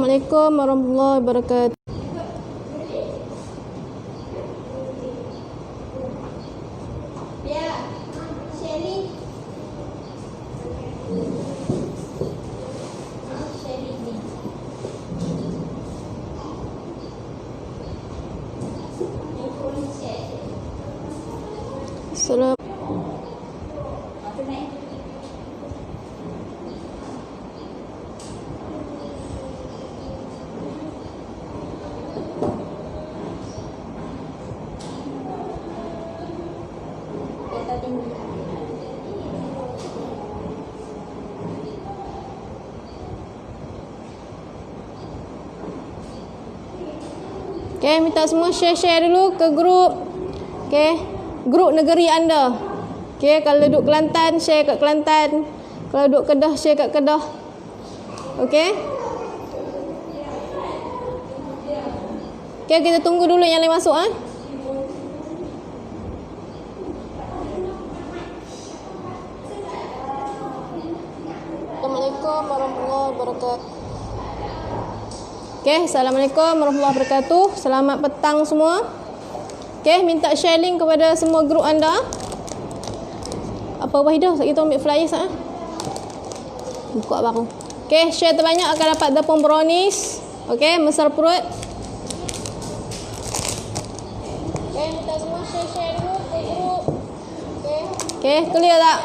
Assalamualaikum warahmatullahi wabarakatuh. Salam. Okay, minta semua share dulu ke grup. Okay, grup negeri anda. Okay, kalau duduk Kelantan, share kat Kelantan. Kalau duduk Kedah, share kat Kedah. Okay. Okay, kita tunggu dulu yang lain masuk. Assalamualaikum warahmatullahi wabarakatuh. Okay, Assalamualaikum warahmatullahi wabarakatuh. Selamat petang semua. Okay, minta share link kepada semua grup anda. Apa Wahidah? Kita ambil flyer sah. Buka baru. Okay, share terbanyak akan dapat tepung brownies. Okay, besar perut. Okay, minta semua share dulu ke grup. Okay, clear tak?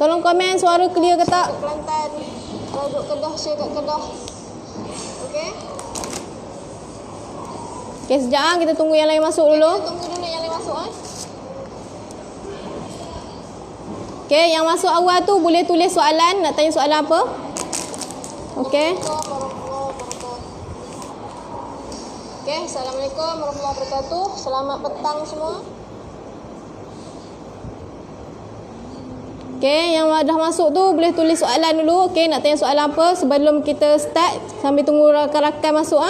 Tolong komen suara clear ke tak? Kelantan. Kalau duduk Kedah, share kat Kedah. Okay. Okay, sekejap kita tunggu yang lain masuk dulu. Kita tunggu dulu yang lain masuk. Okay, yang masuk awal tu boleh tulis soalan. Nak tanya soalan apa? Okay. Okay, Assalamualaikum warahmatullahi wabarakatuh. Selamat petang semua. Okay, yang dah masuk tu boleh tulis soalan dulu. Okay, nak tanya soalan apa sebelum kita start. Sambil tunggu rakan-rakan masuk.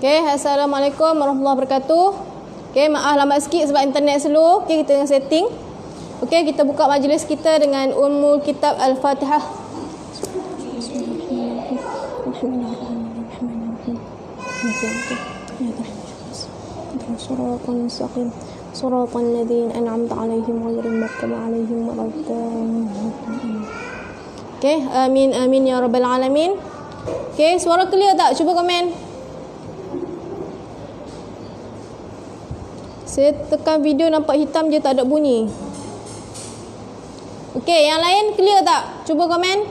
Okay, Assalamualaikum warahmatullahi wabarakatuh. Okay, maaf lambat sikit sebab internet slow. Okay, kita tengah setting. Okay, kita buka majlis kita dengan Ummul Kitab Al-Fatihah. Suratal ladzina an'amta 'alaihim ghairil maghdubi 'alaihim waladdallin. Okay, amin amin ya rabbal alamin. Okay, suara clear tak? Cuba komen. Saya tekan video nampak hitam je, tak ada bunyi. Okey, yang lain clear tak? Cuba komen.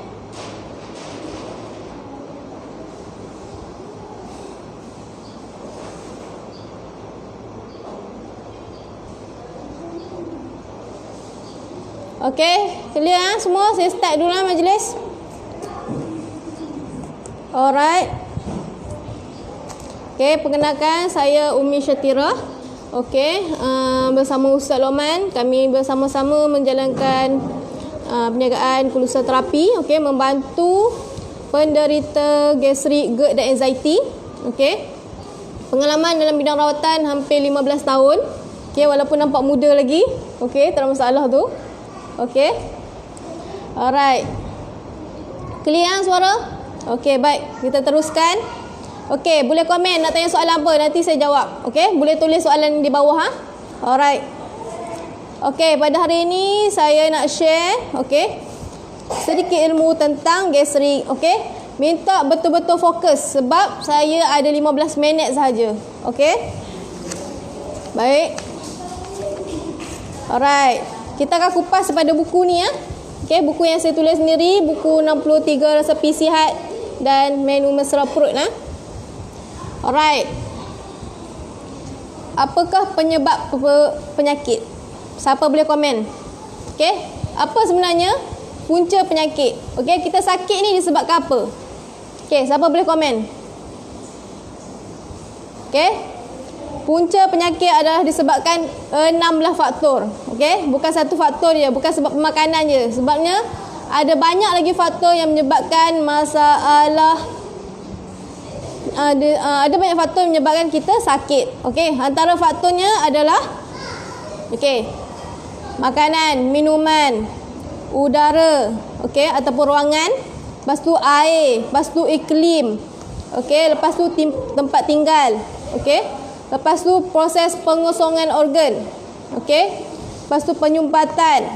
Okey, clear semua. Saya start dulu majlis. Alright. Okey, perkenalkan saya Ummi Syatirah. Okey, bersama Ustaz Lokman kami bersama-sama menjalankan perniagaan Kulusa Terapi. Okey, membantu penderita gastrik, GERD dan anxiety. Okey. Pengalaman dalam bidang rawatan hampir 15 tahun. Okey, walaupun nampak muda lagi. Okey, tak ada masalah tu. Okey. Alright. Clear suara? Okey, baik. Kita teruskan. Okey, boleh komen nak tanya soalan apa, nanti saya jawab. Okey, boleh tulis soalan di bawah Alright. Okey, pada hari ini saya nak share sedikit ilmu tentang gastrik. Okey, minta betul-betul fokus sebab saya ada 15 minit sahaja. Okey. Baik. Alright. Kita akan kupas pada buku ni Okey, buku yang saya tulis sendiri, buku 63 resepi sihat dan menu mesra perut Alright. Apakah penyebab penyakit? Siapa boleh komen? Okey, apa sebenarnya punca penyakit? Okey, kita sakit ni disebabkan apa? Okey, siapa boleh komen? Okey. Punca penyakit adalah disebabkan 16 faktor. Okey, bukan satu faktor je, bukan sebab pemakanan je. Sebabnya ada banyak lagi faktor yang menyebabkan masalah, ada banyak faktor yang menyebabkan kita sakit. Okey, antara faktornya adalah okey, makanan, minuman, udara, okey, ataupun ruangan, lepas tu air, lepas tu iklim. Okey, lepas tu tempat tinggal. Okey. Lepas tu proses pengosongan organ. Okey. Lepas tu penyumbatan.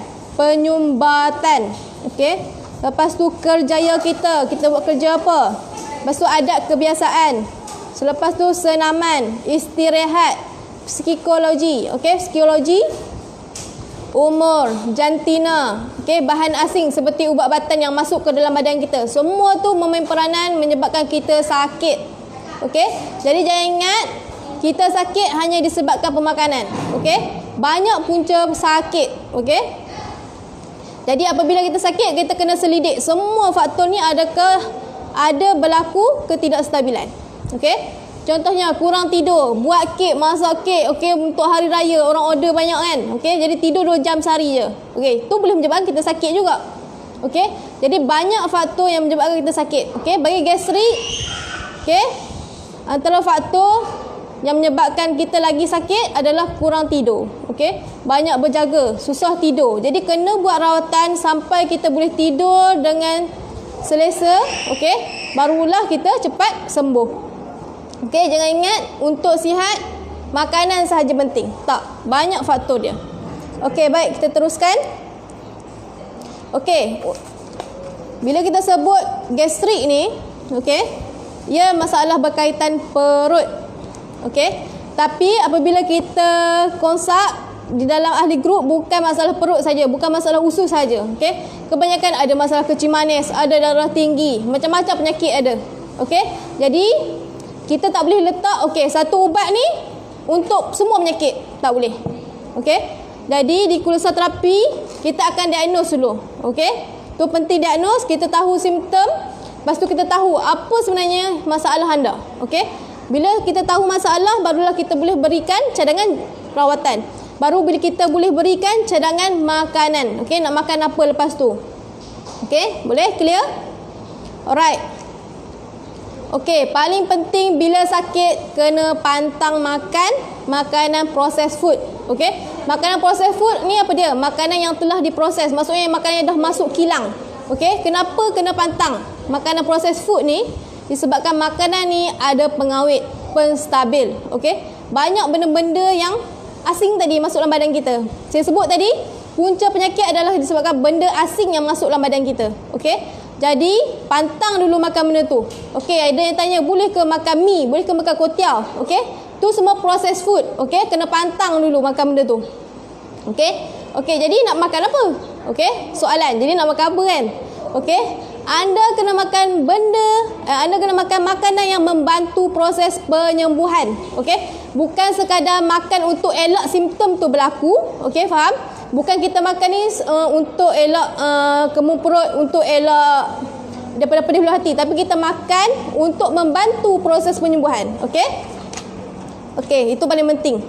Okey. Lepas tu kerjaya kita. Kita buat kerja apa? Lepas tu adat kebiasaan. Selepas tu senaman, istirahat, psikologi. Okey, psikologi, umur, jantina. Okey, bahan asing seperti ubat-ubatan yang masuk ke dalam badan kita. Semua tu memain peranan menyebabkan kita sakit. Okey. Jadi jangan ingat kita sakit hanya disebabkan pemakanan. Okey? Banyak punca sakit. Okey? Jadi apabila kita sakit, kita kena selidik semua faktor ni ada berlaku ketidakstabilan. Okey? Contohnya kurang tidur, buat kek, masak kek, okey, untuk hari raya orang order banyak kan. Okey? Jadi tidur 2 jam sehari je. Okey? Tu boleh menyebabkan kita sakit juga. Okey? Jadi banyak faktor yang menyebabkan kita sakit. Okey? Bagi gastrik, okey? Antara faktor yang menyebabkan kita lagi sakit adalah kurang tidur. Okey, banyak berjaga, susah tidur. Jadi kena buat rawatan sampai kita boleh tidur dengan selesa. Okey, barulah kita cepat sembuh. Okey, jangan ingat untuk sihat makanan sahaja penting. Tak, banyak faktor dia. Okey, baik, kita teruskan. Okey, bila kita sebut gastrik ni, okey, ia masalah berkaitan perut. Okey, tapi apabila kita konsak di dalam ahli grup, bukan masalah perut saja, bukan masalah usus saja. Okey, kebanyakan ada masalah kecil manis, ada darah tinggi, macam-macam penyakit ada. Okey, jadi kita tak boleh letak okey satu ubat ni untuk semua penyakit, tak boleh. Okey, jadi di kuliah terapi kita akan diagnose dulu. Okey, tu penting diagnose, kita tahu simptom, lepas tu kita tahu apa sebenarnya masalah anda. Okey, bila kita tahu masalah, barulah kita boleh berikan cadangan rawatan. Baru bila kita boleh berikan cadangan makanan. Okey, nak makan apa lepas tu? Okey, boleh? Clear? Alright. Okey, paling penting bila sakit kena pantang makan makanan processed food. Okey, makanan processed food ni apa dia? Makanan yang telah diproses. Maksudnya makanan yang dah masuk kilang. Okey, kenapa kena pantang makanan processed food ni? Disebabkan makanan ni ada pengawet, penstabil. Okey, banyak benda-benda yang asing tadi masuk dalam badan kita. Saya sebut tadi, punca penyakit adalah disebabkan benda asing yang masuk dalam badan kita. Okey, jadi pantang dulu makan benda tu. Okey, ada yang tanya, boleh ke makan mi, boleh ke makan kuotiao? Okey, tu semua processed food. Okey, kena pantang dulu makan benda tu. Okey, okey, jadi nak makan apa? Okey, soalan, jadi nak makan apa kan? Okey, anda kena makan anda kena makan makanan yang membantu proses penyembuhan. Okey, bukan sekadar makan untuk elak simptom tu berlaku. Okey, faham? Bukan kita makan ni untuk elak kemung perut, untuk elak daripada pedih belah hati, tapi kita makan untuk membantu proses penyembuhan. Okey? Okey, itu paling penting.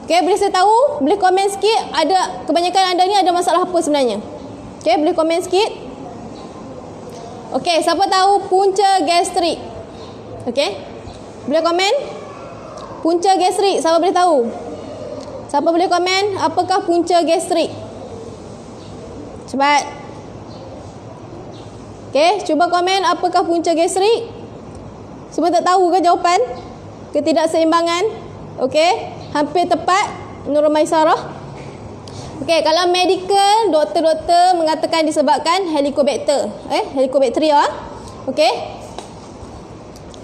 Okey, boleh saya tahu, boleh komen sikit, ada kebanyakan anda ni ada masalah apa sebenarnya? Okey, boleh komen sikit. Okey, siapa tahu punca gastrik? Okey, boleh komen? Punca gastrik, siapa boleh tahu? Siapa boleh komen apakah punca gastrik? Cepat. Okey, cuba komen apakah punca gastrik? Semua tak tahu ke jawapan? Ketidakseimbangan? Okey, hampir tepat Nurul Maisarah. Okey, kalau medical, doktor-doktor mengatakan disebabkan helicobacter, helicobacteria. Okey.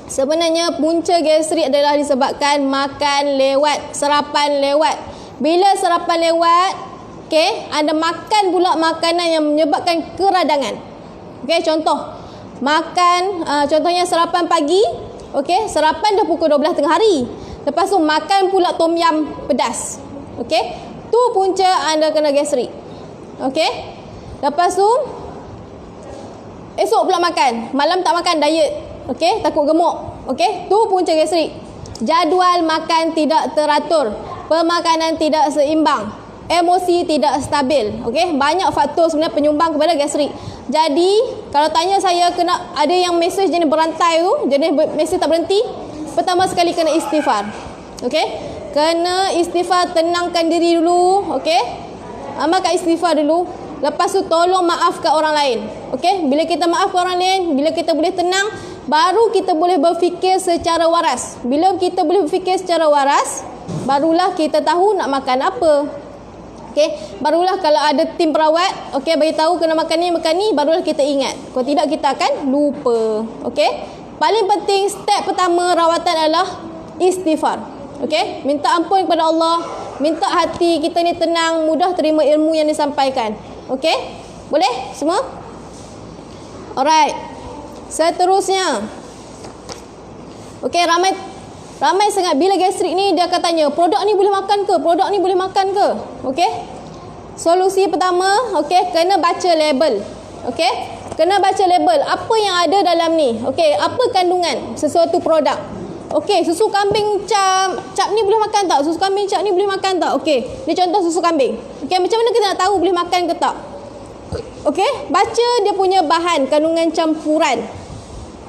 Sebenarnya punca gastrik adalah disebabkan makan lewat, sarapan lewat. Bila sarapan lewat, okey, anda makan pula makanan yang menyebabkan keradangan. Okey, contohnya sarapan pagi, okey, sarapan dah pukul 12 tengah hari. Lepas tu makan pula tom yam pedas. Okey, tu punca anda kena gastrik. Okey, lepas tu esok pula makan, malam tak makan, diet. Okey, takut gemuk. Okey, tu punca gastrik. Jadual makan tidak teratur, pemakanan tidak seimbang, emosi tidak stabil. Okey, banyak faktor sebenarnya penyumbang kepada gastrik. Jadi, kalau tanya saya kena ada yang mesej jenis berantai tu, jenis mesej tak berhenti, pertama sekali kena istighfar. Okey? Kena istighfar, tenangkan diri dulu, okey? Amalkan istighfar dulu. Lepas tu tolong maafkan orang lain. Okey? Bila kita maafkan orang lain, bila kita boleh tenang, baru kita boleh berfikir secara waras. Bila kita boleh berfikir secara waras, barulah kita tahu nak makan apa. Okey, barulah kalau ada tim perawat, okey, bagi tahu kena makan ni, barulah kita ingat. Kalau tidak kita akan lupa. Okey? Paling penting step pertama rawatan adalah istighfar. Okey? Minta ampun kepada Allah, minta hati kita ni tenang, mudah terima ilmu yang disampaikan. Okey? Boleh semua? Alright. Seterusnya. Okey, ramai sangat bila gastrik ni dia akan tanya, produk ni boleh makan ke? Produk ni boleh makan ke? Okey? Solusi pertama, okey, kena baca label. Okey? Kena baca label apa yang ada dalam ni. Okey, apa kandungan sesuatu produk. Okey, susu kambing cap ni boleh makan tak? Susu kambing cap ni boleh makan tak? Okey, ni contoh susu kambing. Okey, macam mana kita nak tahu boleh makan ke tak? Okey, baca dia punya bahan, kandungan campuran.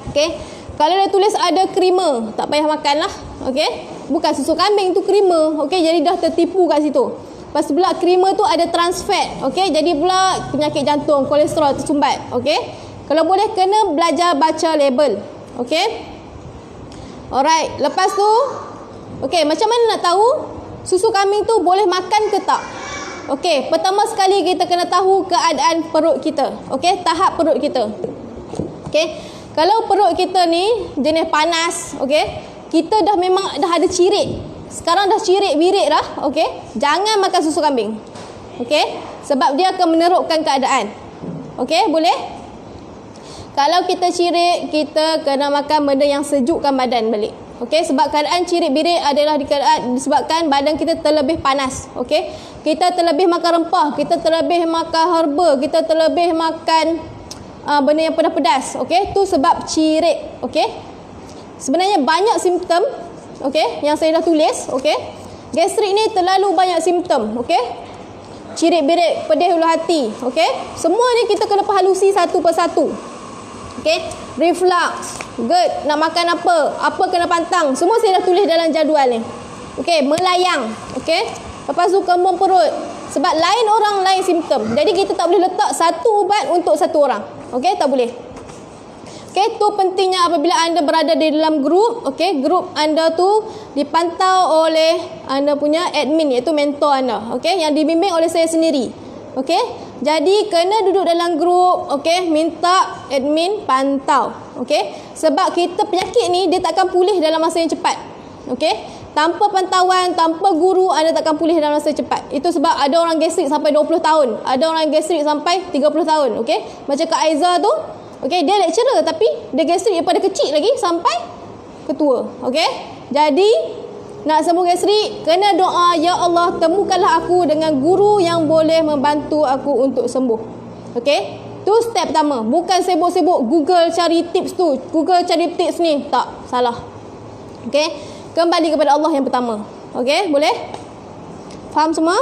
Okey, kalau dia tulis ada krema, tak payah makan lah. Okey, bukan susu kambing tu krema. Okey, jadi dah tertipu kat situ. Lepas tu pula krema tu ada trans fat. Okey, jadi pula penyakit jantung, kolesterol tersumbat. Okey, kalau boleh kena belajar baca label. Okey. Alright, lepas tu okey, macam mana nak tahu susu kambing tu boleh makan ke tak? Okey, pertama sekali kita kena tahu keadaan perut kita. Okey, tahap perut kita. Okey, kalau perut kita ni jenis panas, okey, kita dah memang dah ada cirit. Sekarang dah cirit-birit dah, okey, jangan makan susu kambing. Okey, sebab dia akan menerukkan keadaan. Okey, boleh? Kalau kita cirit, kita kena makan benda yang sejukkan badan balik. Okey, sebab keadaan cirit-birit adalah disebabkan badan kita terlebih panas. Okey, kita terlebih makan rempah, kita terlebih makan herba, kita terlebih makan benda yang pedas-pedas. Okey, tu sebab cirit. Okey, sebenarnya banyak simptom, okey, yang saya dah tulis. Okey, gastrik ni terlalu banyak simptom. Okey, cirit-birit, pedih ulu hati. Okey, semua ni kita kena perhalusi satu persatu. Okey, reflux, GERD, nak makan apa kena pantang, semua saya dah tulis dalam jadual ni. Okey, melayang, okey. Lepas tu kembung perut. Sebab lain orang lain simptom. Jadi kita tak boleh letak satu ubat untuk satu orang. Okey, tak boleh. Okey, tu pentingnya apabila anda berada di dalam grup, okey, grup anda tu dipantau oleh anda punya admin, iaitu mentor anda, okey, yang dibimbing oleh saya sendiri. Okey, jadi kena duduk dalam grup, okey, minta admin pantau, okey, sebab kita penyakit ni dia takkan pulih dalam masa yang cepat. Okey, tanpa pantauan, tanpa guru, anda takkan pulih dalam masa cepat. Itu sebab ada orang gastrik sampai 20 tahun, ada orang gastrik sampai 30 tahun. Okey, macam Kak Aiza tu, okey, dia lecturer tapi dia gastrik daripada kecil lagi sampai ketua. Okey, jadi nak sembuh gastrik, kena doa, ya Allah, temukanlah aku dengan guru yang boleh membantu aku untuk sembuh. Okey, tu step pertama. Bukan sibuk-sibuk Google cari tips tu, Google cari tips ni, tak, salah. Okey, kembali kepada Allah yang pertama. Okey, boleh? Faham semua?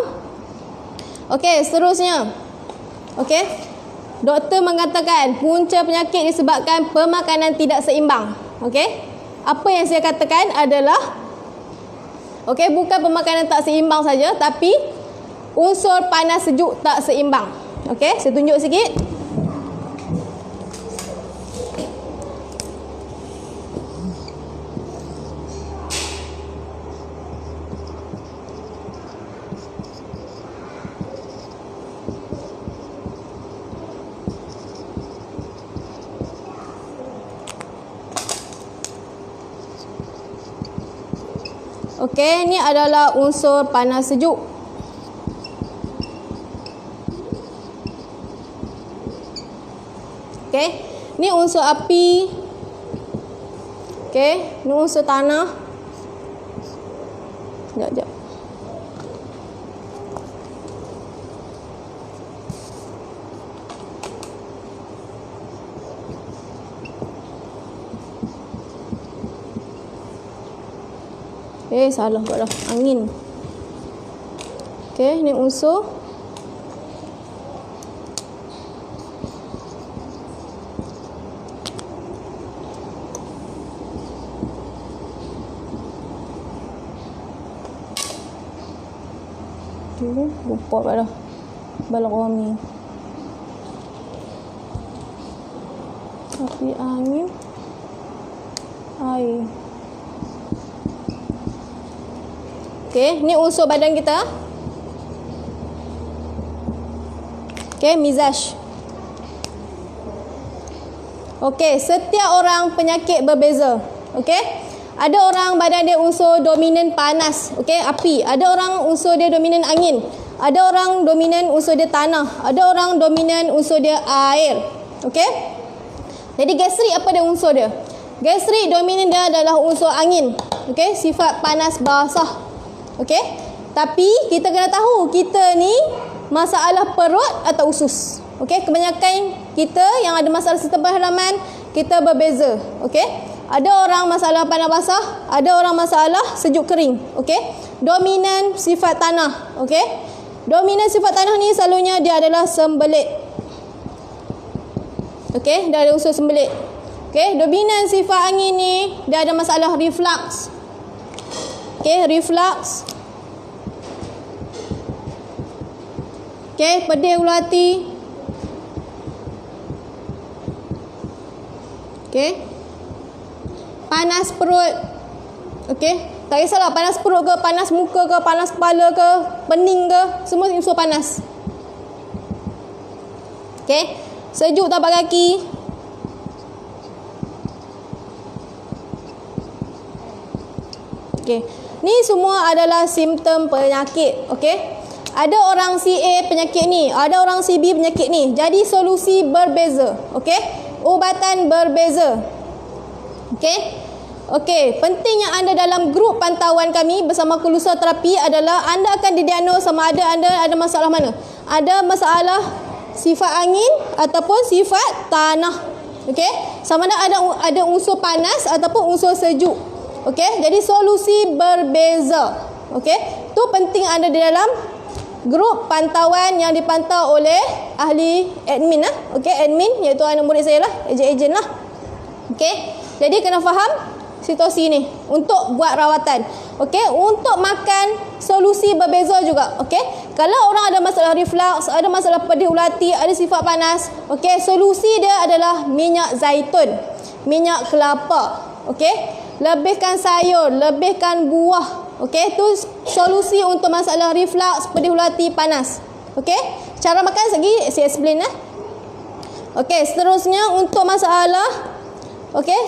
Okey, seterusnya. Okey, doktor mengatakan punca penyakit disebabkan pemakanan tidak seimbang. Okey, apa yang saya katakan adalah, okey, bukan pemakanan tak seimbang saja, tapi unsur panas sejuk tak seimbang. Okey, saya tunjuk sikit. Okey, ni adalah unsur panas sejuk. Okey, ni unsur api. Okey, ni unsur tanah. Sekejap. Salah pula dah. Angin. Okey, ni unsur. Lupa pula dah. Balrami. Api, angin, air. Okey, ni unsur badan kita. Okey, mizaj. Okey, setiap orang penyakit berbeza. Okey, ada orang badan dia unsur dominan panas, okey, api. Ada orang unsur dia dominan angin. Ada orang dominan unsur dia tanah. Ada orang dominan unsur dia air. Okey. Jadi gastrik apa dia unsur dia? Gastrik dominan dia adalah unsur angin. Okey, sifat panas basah. Okey. Tapi kita kena tahu kita ni masalah perut atau usus. Okey, kebanyakan kita yang ada masalah sistem pengharaman kita berbeza. Okey. Ada orang masalah panas basah, ada orang masalah sejuk kering. Okey. Dominan sifat tanah. Okey. Dominan sifat tanah ni selalunya dia adalah sembelit. Okey, dia ada unsur sembelit. Okey, dominan sifat angin ni dia ada masalah reflux. Okey, reflux. Okey, pedih ulu hati. Okey. Panas perut. Okey. Tak kisahlah panas perut ke, panas muka ke, panas kepala ke, pening ke, semua unsur panas. Okey. Sejuk tapak kaki. Okey. Ni semua adalah simptom penyakit. Okey. Ada orang si A penyakit ni, ada orang si B penyakit ni. Jadi solusi berbeza. Okey. Ubatan berbeza. Okey. Okey, pentingnya anda dalam grup pantauan kami bersama Kulusa Terapi adalah anda akan didiagnos sama ada anda ada masalah mana. Ada masalah sifat angin ataupun sifat tanah. Okey, sama ada unsur panas ataupun unsur sejuk. Okey, jadi solusi berbeza. Okey, tu penting anda di dalam grup pantauan yang dipantau oleh ahli admin lah. Okey, admin iaitu anak murid saya lah, ejen-ejen lah. Okey, jadi kena faham situasi ni untuk buat rawatan. Okey, untuk makan solusi berbeza juga. Okey, kalau orang ada masalah reflux, ada masalah pedih ulu hati, ada sifat panas, okey, solusi dia adalah minyak zaitun, minyak kelapa. Okey, lebihkan sayur, lebihkan buah. Okey, tu solusi untuk masalah reflux, pedih ulu hati, panas. Okey, cara makan segi saya explain lah. Okey, seterusnya untuk masalah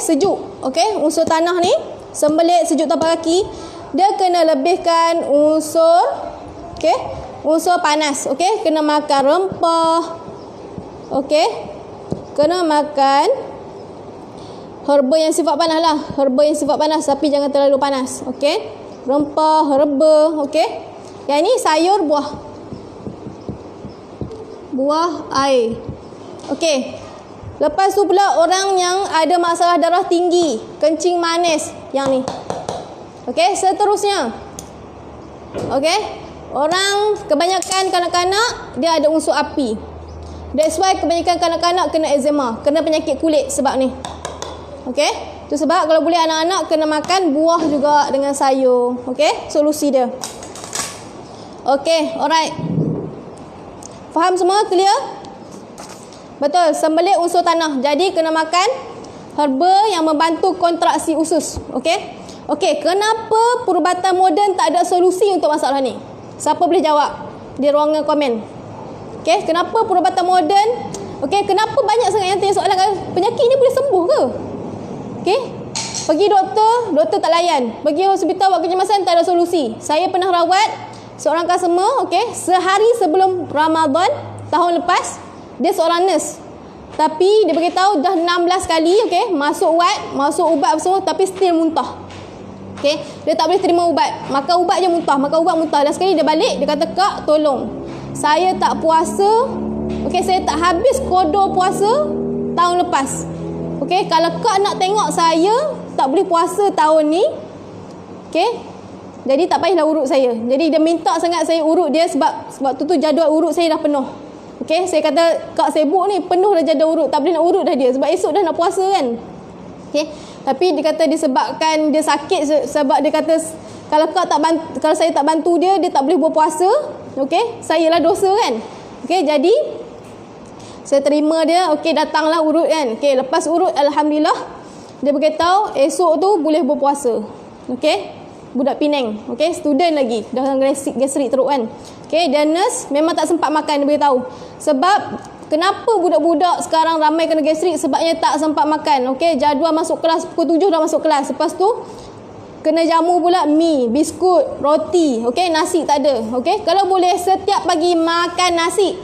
sejuk. Okey, unsur tanah ni, sembelit, sejuk tapak kaki, dia kena lebihkan unsur unsur panas. Okey, kena makan rempah. Okey, kena makan herba yang sifat panas lah, herba yang sifat panas tapi jangan terlalu panas. Okey, rempah, herba. Okey, yang ni sayur, buah, air. Okey. Lepas tu pula orang yang ada masalah darah tinggi, kencing manis, yang ni. Okey, seterusnya. Okey, orang kebanyakan kanak-kanak dia ada unsur api. That's why kebanyakan kanak-kanak kena eczema, kena penyakit kulit sebab ni. Okey, tu sebab kalau boleh anak-anak kena makan buah juga dengan sayur. Okey, solusi dia. Okey, alright. Faham semua? Clear? Betul, sembelit unsur tanah. Jadi kena makan herba yang membantu kontraksi usus. Okey? Okey, kenapa perubatan moden tak ada solusi untuk masalah ni? Siapa boleh jawab di ruangan komen? Okey, kenapa perubatan moden? Okey, kenapa banyak sangat yang tanya soalan penyakit ni boleh sembuh ke? Okey? Pergi doktor tak layan. Pergi hospital buat kecemasan tak ada solusi. Saya pernah rawat seorang customer, okey, sehari sebelum Ramadan tahun lepas. Dia seorang nurse. Tapi dia beritahu dah 16 kali, okey, masuk ubat semua tapi still muntah. Okey, dia tak boleh terima ubat. Makan ubat je muntah, Dan sekali dia balik, dia kata, "Kak, tolong. Saya tak puasa. Okey, saya tak habis kodo puasa tahun lepas. Okey, kalau Kak nak tengok saya tak boleh puasa tahun ni, okey, Jadi tak payahlah urut saya. Jadi dia minta sangat saya urut dia sebab tu jadual urut saya dah penuh. Okey, saya kata Kak sibuk ni, penuh dah jadual urut, tak boleh nak urut dah dia sebab esok dah nak puasa kan. Okey. Tapi dia kata disebabkan dia sakit, sebab dia kata kalau kalau saya tak bantu dia tak boleh berpuasa. Okey, saya lah dosa kan. Okey, jadi saya terima dia. Okey, datanglah urut kan. Okey, lepas urut alhamdulillah dia beritahu esok tu boleh berpuasa. Okey. Budak Penang, okey, student lagi, dah gastrik teruk kan. Okey, dan nurse memang tak sempat makan, dia beritahu. Sebab kenapa budak-budak sekarang ramai kena gastrik, sebabnya tak sempat makan. Okey, jadual masuk kelas pukul 7 dah masuk kelas. Lepas tu kena jamu pula mi, biskut, roti, okey, nasi tak ada. Okey, kalau boleh setiap pagi makan nasi.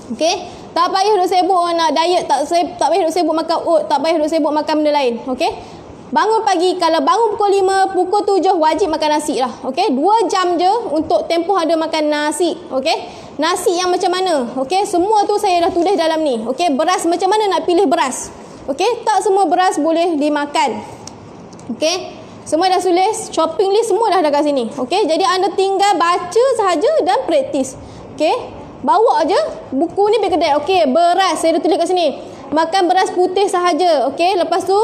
Okey, tak payah duk sibuk nak diet, tak payah duk sibuk makan oat, tak payah duk sibuk makan benda lain. Okey, bangun pagi, kalau bangun pukul 5, pukul 7 wajib makan nasi lah. Okey, 2 jam je untuk tempoh ada makan nasi. Okey, nasi yang macam mana? Okey, semua tu saya dah tulis dalam ni. Okey, beras macam mana nak pilih beras? Okey, tak semua beras boleh dimakan. Okey, semua dah tulis, shopping list semua dah ada kat sini. Okey, jadi anda tinggal baca sahaja dan praktis. Okey, bawa je buku ni pergi kedai. Okey, beras saya dah tulis kat sini. Makan beras putih sahaja. Okey, lepas tu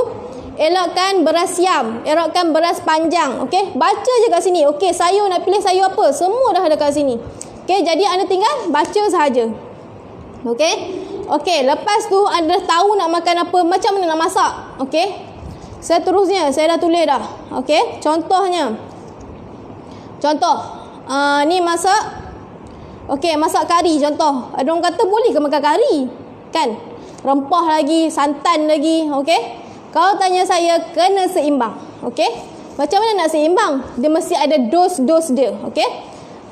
elakkan beras siam, elakkan beras panjang. Okey, baca je kat sini. Okey, sayur nak pilih sayur apa? Semua dah ada kat sini. Okey, jadi anda tinggal baca sahaja. Okey. Okey, lepas tu anda dah tahu nak makan apa, macam mana nak masak. Okey. Seterusnya saya dah tulis dah. Okey, contohnya. Contoh, ni masak. Okey, masak kari contoh. Ada orang kata boleh ke makan kari? Kan? Rempah lagi, santan lagi. Okey. Kalau tanya saya, kena seimbang. Okey? Macam mana nak seimbang? Dia mesti ada dos dia. Okey?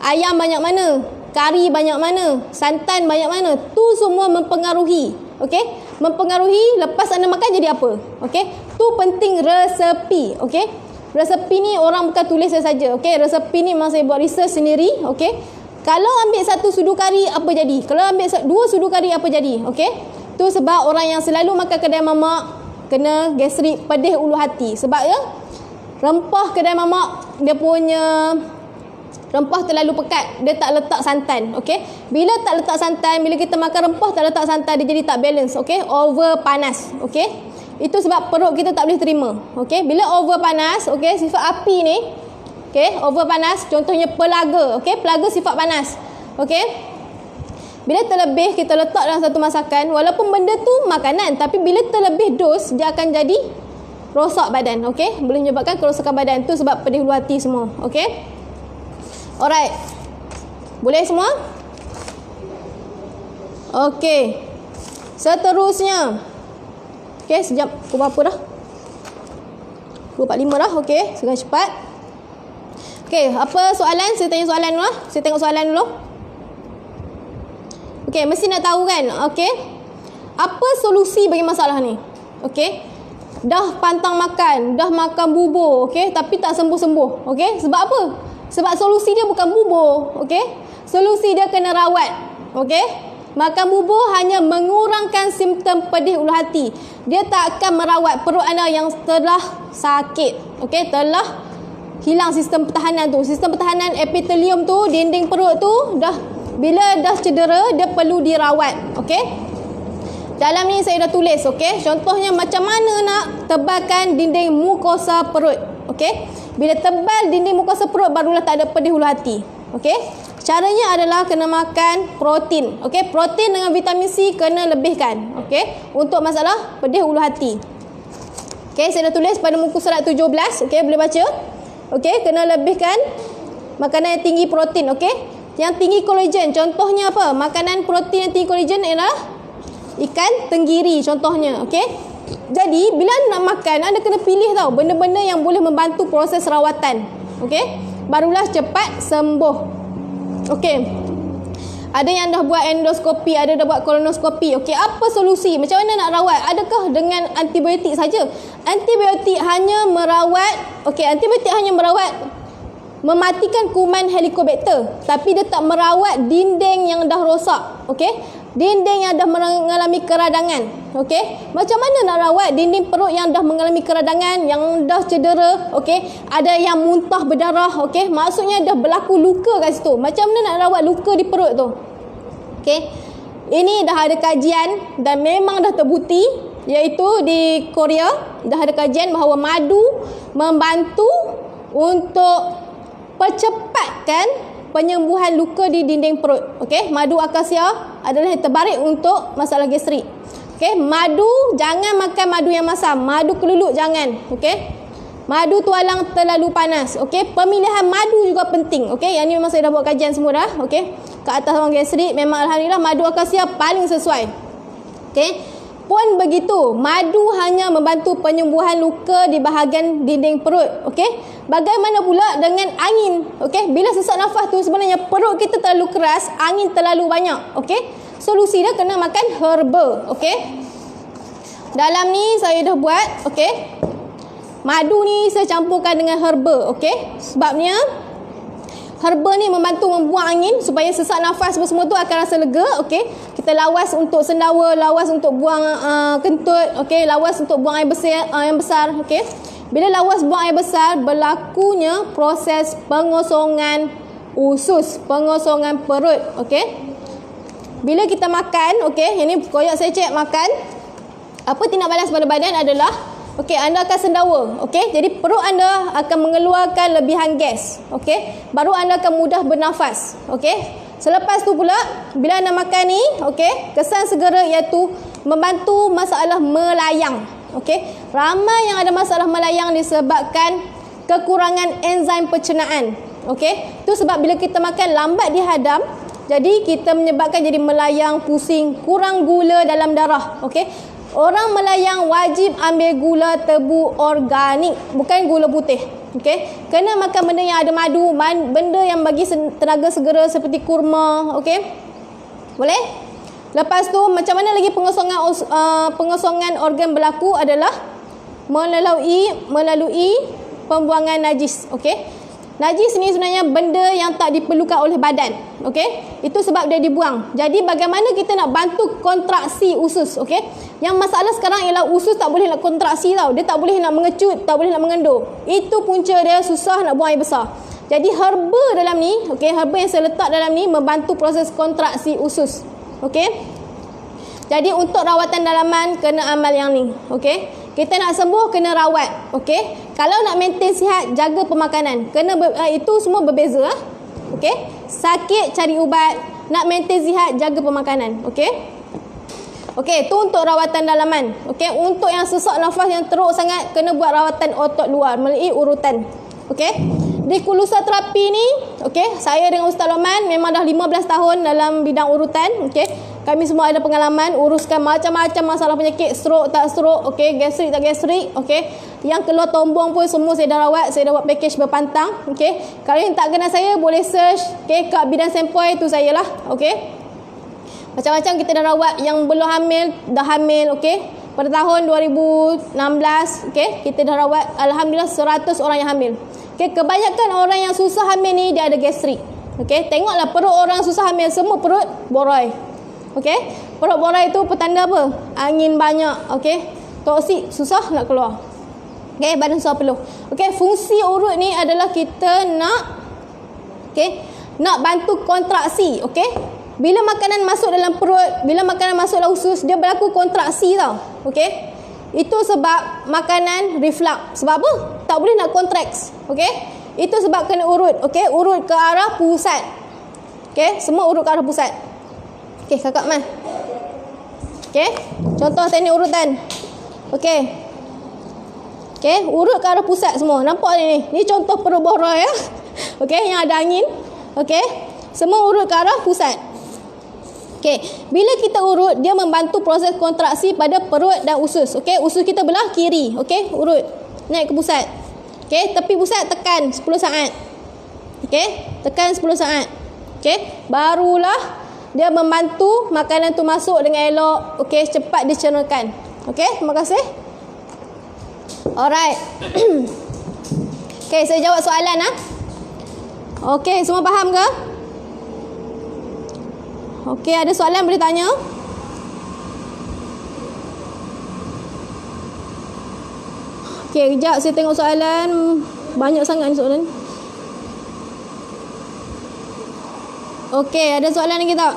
Ayam banyak mana? Kari banyak mana? Santan banyak mana? Tu semua mempengaruhi. Okey? Mempengaruhi lepas anda makan jadi apa. Okey? Tu penting resepi. Okey? Resepi ni orang bukan tulis saja. Okey? Resepi ni memang saya buat research sendiri. Okey? Kalau ambil 1 sudu kari, apa jadi? Kalau ambil 2 sudu kari, apa jadi? Okey? Tu sebab orang yang selalu makan kedai mamak kena gastrik pedih ulu hati. Sebab ya, rempah kedai mamak dia punya rempah terlalu pekat, dia tak letak santan. Okey, bila tak letak santan, bila kita makan rempah tak letak santan, dia jadi tak balance. Okey, over panas. Okey, itu sebab perut kita tak boleh terima. Okey, bila over panas, okey, sifat api ni, okey, over panas, contohnya pelaga. Okey, pelaga sifat panas. Okey, bila terlebih kita letak dalam satu masakan, walaupun benda tu makanan, tapi bila terlebih dos, dia akan jadi rosak badan. Okey, boleh menyebabkan kerosakan badan. Tu sebab pedih ulu hati semua. Okey, alright, boleh semua? Okey, seterusnya. Okey, sejam pukul berapa dah? 2.45 dah. Okey, segera cepat. Okey, apa soalan? Saya tanya soalan dulu lah. Saya tengok soalan dulu. Okey, mesti nak tahu kan? Okey, apa solusi bagi masalah ni? Okey, dah pantang makan, dah makan bubur, okey, tapi tak sembuh-sembuh. Okey, sebab apa? Sebab solusi dia bukan bubur. Okey, solusi dia kena rawat. Okey, makan bubur hanya mengurangkan simptom pedih ulu hati. Dia tak akan merawat perut anda yang telah sakit. Okey, telah hilang sistem pertahanan tu. Sistem pertahanan epitelium tu, dinding perut tu dah, bila dah cedera, dia perlu dirawat. Okey, dalam ni saya dah tulis. Okey, contohnya macam mana nak tebalkan dinding mukosa perut. Okey, bila tebal dinding mukosa perut, barulah tak ada pedih ulu hati. Okey, caranya adalah kena makan protein. Okey, protein dengan vitamin C kena lebihkan. Okey, untuk masalah pedih ulu hati. Okey, saya dah tulis pada muka surat 17. Okey, boleh baca. Okey, kena lebihkan makanan yang tinggi protein. Okey, yang tinggi kolagen. Contohnya apa? Makanan protein yang tinggi kolagen ialah ikan tenggiri contohnya. Okey, jadi bila anda nak makan, anda kena pilih tau benda-benda yang boleh membantu proses rawatan. Okey, barulah cepat sembuh. Okey, ada yang dah buat endoskopi, ada dah buat kolonoskopi. Okey, apa solusi? Macam mana nak rawat? Adakah dengan antibiotik saja? Antibiotik hanya merawat, okey, antibiotik hanya merawat mematikan kuman Helicobacter, tapi dia tak merawat dinding yang dah rosak. Okey, dinding yang dah mengalami keradangan. Okey, macam mana nak rawat dinding perut yang dah mengalami keradangan, yang dah cedera, okey, ada yang muntah berdarah, okey, maksudnya dah berlaku luka kat situ. Macam mana nak rawat luka di perut tu? Okey, ini dah ada kajian dan memang dah terbukti, iaitu di Korea dah ada kajian bahawa madu membantu untuk percepatkan penyembuhan luka di dinding perut. Okey, madu akasia adalah yang terbaik untuk masalah gastrik. Okey, madu, jangan makan madu yang masam, madu keluluk jangan. Okey, madu tualang terlalu panas. Okey, pemilihan madu juga penting. Okey, yang ni memang saya dah buat kajian semua dah. Okey, ke atas orang gastrik memang alhamdulillah madu akasia paling sesuai. Okey, pun begitu, madu hanya membantu penyembuhan luka di bahagian dinding perut. Okey, bagaimana pula dengan angin? Okey, bila sesak nafas tu sebenarnya perut kita terlalu keras, angin terlalu banyak. Okey, solusi dia kena makan herba. Okey, dalam ni saya dah buat. Okey, madu ni saya campurkan dengan herba. Okey, sebabnya herba ni membantu membuang angin supaya sesak nafas semua tu akan rasa lega. Okey, kita lawas untuk sendawa, lawas untuk buang kentut. Okey, lawas untuk buang air besar, yang besar. Okey, bila lawas buang air besar, berlakunya proses pengosongan usus, pengosongan perut. Okey, bila kita makan, okey, ini koyak saya cek makan, apa tindak balas pada badan adalah, okey, anda akan sendawa. Okey, jadi perut anda akan mengeluarkan lebihan gas. Okey, baru anda akan mudah bernafas. Okey, selepas tu pula bila anda makan ni, okey, kesan segera iaitu membantu masalah melayang. Okey, ramai yang ada masalah melayang disebabkan kekurangan enzim pencernaan. Okey, tu sebab bila kita makan lambat dihadam, jadi kita menyebabkan jadi melayang, pusing, kurang gula dalam darah. Okey, orang melayang wajib ambil gula tebu organik, bukan gula putih. Okey, kena makan benda yang ada madu, benda yang bagi tenaga segera seperti kurma. Okey, boleh? Lepas tu macam mana lagi pengosongan organ berlaku adalah melalui pembuangan najis. Okey, najis ni sebenarnya benda yang tak diperlukan oleh badan. Okey, itu sebab dia dibuang. Jadi bagaimana kita nak bantu kontraksi usus? Okey, yang masalah sekarang ialah usus tak boleh nak kontraksi tau. Dia tak boleh nak mengecut, tak boleh nak mengendur. Itu punca dia susah nak buang air besar. Jadi herba dalam ni, okey, herba yang saya letak dalam ni membantu proses kontraksi usus. Okey, jadi untuk rawatan dalaman kena amal yang ni. Okey, kita nak sembuh kena rawat. Okey, kalau nak maintain sihat jaga pemakanan. Kena itu semua berbeza. Okey, sakit cari ubat, nak maintain sihat jaga pemakanan. Okey, okey, tu untuk rawatan dalaman. Okey, untuk yang sesak nafas yang teruk sangat kena buat rawatan otot luar melalui urutan. Okey, di Kulusa terapi ni, okey, saya dengan Ustaz Loman memang dah 15 tahun dalam bidang urutan. Okey, kami semua ada pengalaman uruskan macam-macam masalah penyakit, stroke tak stroke, okey, gastrik tak gastrik, okey. Yang keluar tombong pun semua saya dah rawat, saya dah buat package berpantang, okey. Kalau yang tak kenal saya boleh search, okey, kat Bidan Sempoi tu saya lah, okey. Macam-macam kita dah rawat, yang belum hamil dah hamil, okey. Pada tahun 2016, okey, kita dah rawat alhamdulillah 100 orang yang hamil. Okey, kebanyakan orang yang susah hamil ni dia ada gastrik. Okey, tengoklah perut orang susah hamil semua perut boroi. Okey, perut boroi itu petanda apa? Angin banyak, okey. Toksik susah nak keluar. Okey, badan susah peluh. Okey, fungsi urut ni adalah kita nak, okey, nak bantu kontraksi, okey. Bila makanan masuk dalam perut, bila makanan masuk dalam usus, dia berlaku kontraksi tau. Okey, itu sebab makanan reflux. Sebab apa? Tak boleh nak contract. Okey, itu sebab kena urut. Okey, urut ke arah pusat. Okey, semua urut ke arah pusat. Okey, kakak man. Okey, contoh teknik urutan. Okey, okey, urut ke arah pusat semua. Nampak ni? Ni contoh perut boroi ya. Okey, yang ada angin. Okey, semua urut ke arah pusat. Okey, bila kita urut, dia membantu proses kontraksi pada perut dan usus. Okey, usus kita belah kiri. Okey, urut naik ke pusat. Okey, tepi pusat tekan 10 saat. Okey, tekan 10 saat. Okey, barulah dia membantu makanan tu masuk dengan elok. Okey, cepat dicernakan. Okey, terima kasih. Alright. Okey, saya jawab soalan ah. Okey, semua faham ke? Okey, ada soalan boleh tanya? Okey, kejap saya tengok soalan. Banyak sangat ni soalan. Okey, ada soalan lagi tak?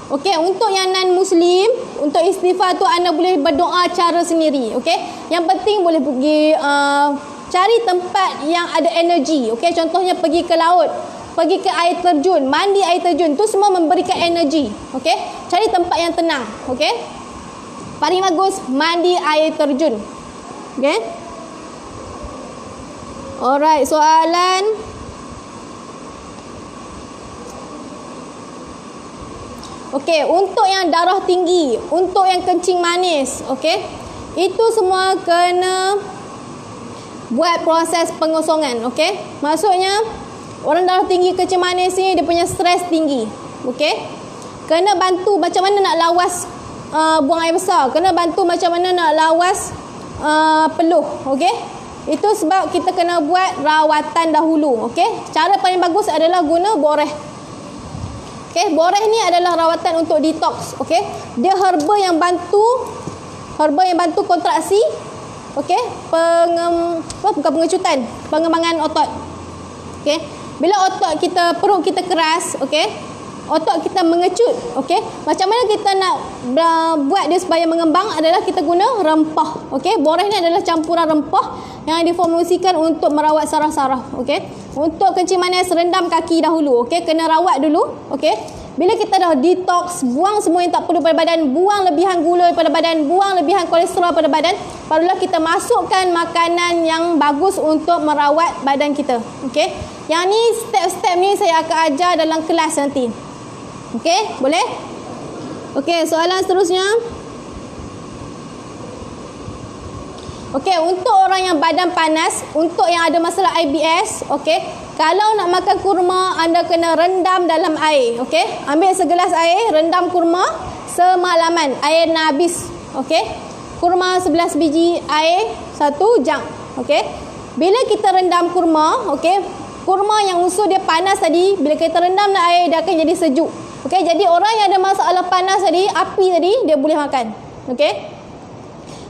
Okey, untuk yang non-Muslim, untuk istighfar tu anda boleh berdoa cara sendiri. Okey, yang penting boleh pergi cari tempat yang ada energi. Okey, contohnya pergi ke laut, pergi ke air terjun, mandi air terjun, tu semua memberikan energi. Okey, cari tempat yang tenang. Okey, paling bagus mandi air terjun. Okey, alright, soalan. Okey, untuk yang darah tinggi, untuk yang kencing manis, okey, itu semua kena buat proses pengosongan. Okey, maksudnya orang darah tinggi, kencing manis ni dia punya stres tinggi. Okey, kena bantu macam mana nak lawas buang air besar, kena bantu macam mana nak lawas peluh. Okey, itu sebab kita kena buat rawatan dahulu. Okey, cara paling bagus adalah guna boreh. Okey, boreh ni adalah rawatan untuk detox. Okey, dia herba yang bantu kontraksi. Okey, bukan pengecutan, pengembangan otot. Okey, bila otot kita, perut kita keras, okey, otot kita mengecut. Okey, macam mana kita nak buat dia supaya mengembang adalah kita guna rempah. Okey, boreh ni adalah campuran rempah yang diformulasikan untuk merawat saraf-saraf. Okey, untuk kencing manis rendam kaki dahulu. Okey, kena rawat dulu. Okey, bila kita dah detox, buang semua yang tak perlu pada badan, buang lebihan gula pada badan, buang lebihan kolesterol pada badan, barulah kita masukkan makanan yang bagus untuk merawat badan kita. Okey, yang ni step-step ni saya akan ajar dalam kelas nanti. Okey, boleh? Okey, soalan seterusnya. Okey, untuk orang yang badan panas, untuk yang ada masalah IBS, okey, kalau nak makan kurma, anda kena rendam dalam air. Okey, ambil segelas air, rendam kurma semalaman. Air nak habis. Okey, kurma 11 biji, air 1 jam. Okey, bila kita rendam kurma, okey, kurma yang unsur dia panas tadi, bila kita rendam dalam air, dia akan jadi sejuk. Okey, jadi orang yang ada masalah panas tadi, api tadi, dia boleh makan. Okey,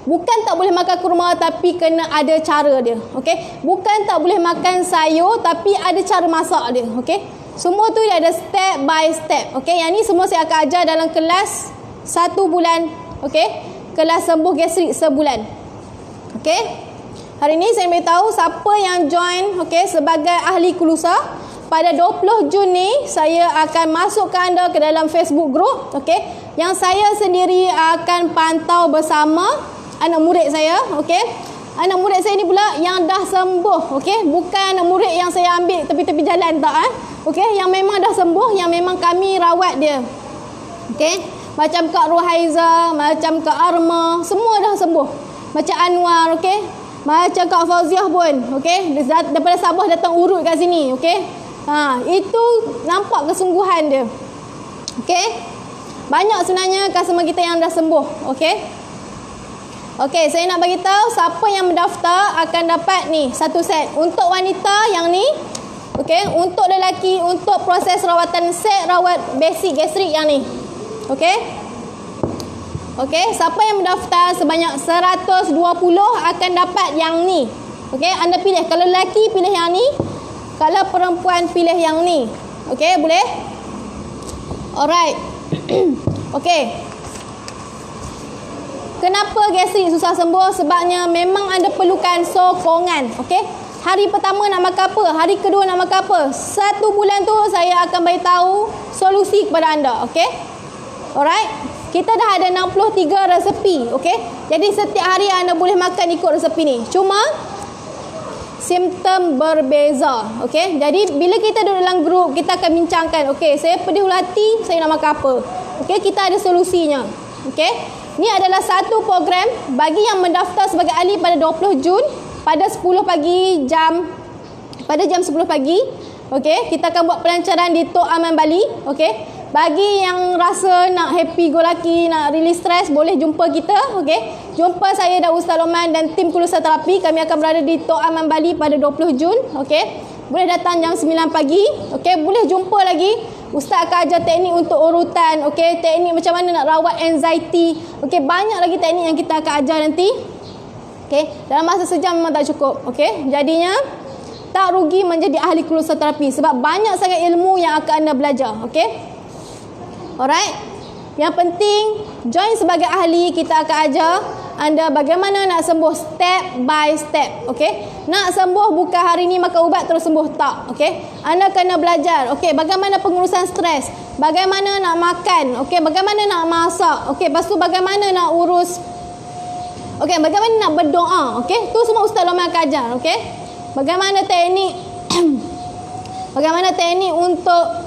bukan tak boleh makan kurma, tapi kena ada cara dia. Okey, bukan tak boleh makan sayur, tapi ada cara masak dia. Okey, semua tu dia ada step by step. Okey, yang ni semua saya akan ajar dalam kelas 1 bulan. Okey, kelas sembuh gastrik sebulan. Okey, hari ni saya beritahu siapa yang join, okey, sebagai ahli kulusa. Pada 20 Jun ni saya akan masukkan anda ke dalam Facebook group. Okey, yang saya sendiri akan pantau bersama anak murid saya. Okey, anak murid saya ni pula yang dah sembuh. Okey, bukan anak murid yang saya ambil tepi-tepi jalan, tak. Okey, yang memang dah sembuh, yang memang kami rawat dia. Okey, macam Kak Ruhaiza, macam Kak Arma, semua dah sembuh. Macam Anwar, okey, macam Kak Fauziah pun. Okey, daripada Sabah datang urut kat sini. Okey, itu nampak kesungguhan dia. Okey, banyak sebenarnya customer kita yang dah sembuh. Okey, okey, saya nak bagi tahu siapa yang mendaftar akan dapat ni satu set. Untuk wanita yang ni, okey, untuk lelaki untuk proses rawatan set rawat basic gastrik yang ni. Okey, okey, siapa yang mendaftar sebanyak 120 akan dapat yang ni. Okey, anda pilih. Kalau lelaki pilih yang ni, kalau perempuan pilih yang ni. Okey, boleh? Alright. Okey, kenapa gastrik susah sembuh? Sebabnya memang anda perlukan sokongan. Okey, hari pertama nak makan apa, hari kedua nak makan apa, 1 bulan tu saya akan beritahu solusi kepada anda. Okey, alright, kita dah ada 63 resepi. Okey, jadi setiap hari anda boleh makan ikut resepi ni, cuma simptom berbeza. Okey, jadi bila kita duduk dalam grup, kita akan bincangkan, okey, saya pedih hulu hati, saya nak makan apa. Okey, kita ada solusinya. Okey, ni adalah satu program bagi yang mendaftar sebagai ahli pada 20 Jun pada 10 pagi pada jam 10 pagi. Okey, kita akan buat pelancaran di Tok Aman Bali. Okey, bagi yang rasa nak happy go lucky, nak release stress, boleh jumpa kita. Okey, jumpa saya dan Ustaz Loman dan tim Kulusa Terapi. Kami akan berada di Tok Aman Bali pada 20 Jun. Okey, boleh datang jam 9 pagi. Okey, boleh jumpa lagi Ustaz akan ajar teknik untuk urutan, okey, teknik macam mana nak rawat anxiety. Okey, banyak lagi teknik yang kita akan ajar nanti. Okey, dalam masa sejam memang tak cukup. Okey, jadinya tak rugi menjadi ahli kelusa terapi sebab banyak sangat ilmu yang akan anda belajar. Okey. Alright. Yang penting join sebagai ahli, kita akan ajar anda bagaimana nak sembuh step by step. Okey. Nak sembuh bukan hari ni makan ubat terus sembuh, tak. Okey. Anda kena belajar. Okey, bagaimana pengurusan stres, bagaimana nak makan, okey, bagaimana nak masak, okey, lepas tu bagaimana nak urus, okey, bagaimana nak berdoa, okey. Tu semua Ustaz Loman akan ajar, okey. Bagaimana teknik bagaimana teknik untuk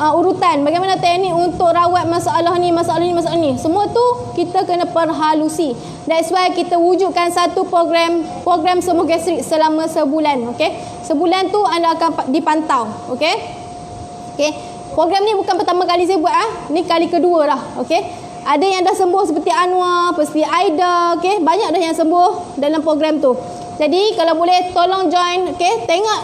urutan, bagaimana teknik untuk rawat masalah ni, masalah ni, masalah ni. Semua tu kita kena perhalusi. That's why kita wujudkan satu program sembuh gastrik selama sebulan, okey. Sebulan tu anda akan dipantau, okey. Okey. Program ni bukan pertama kali saya buat Ni kali kedua dah, okey. Ada yang dah sembuh seperti Anwar, seperti Aida, okey. Banyak dah yang sembuh dalam program tu. Jadi kalau boleh tolong join, okey. Tengok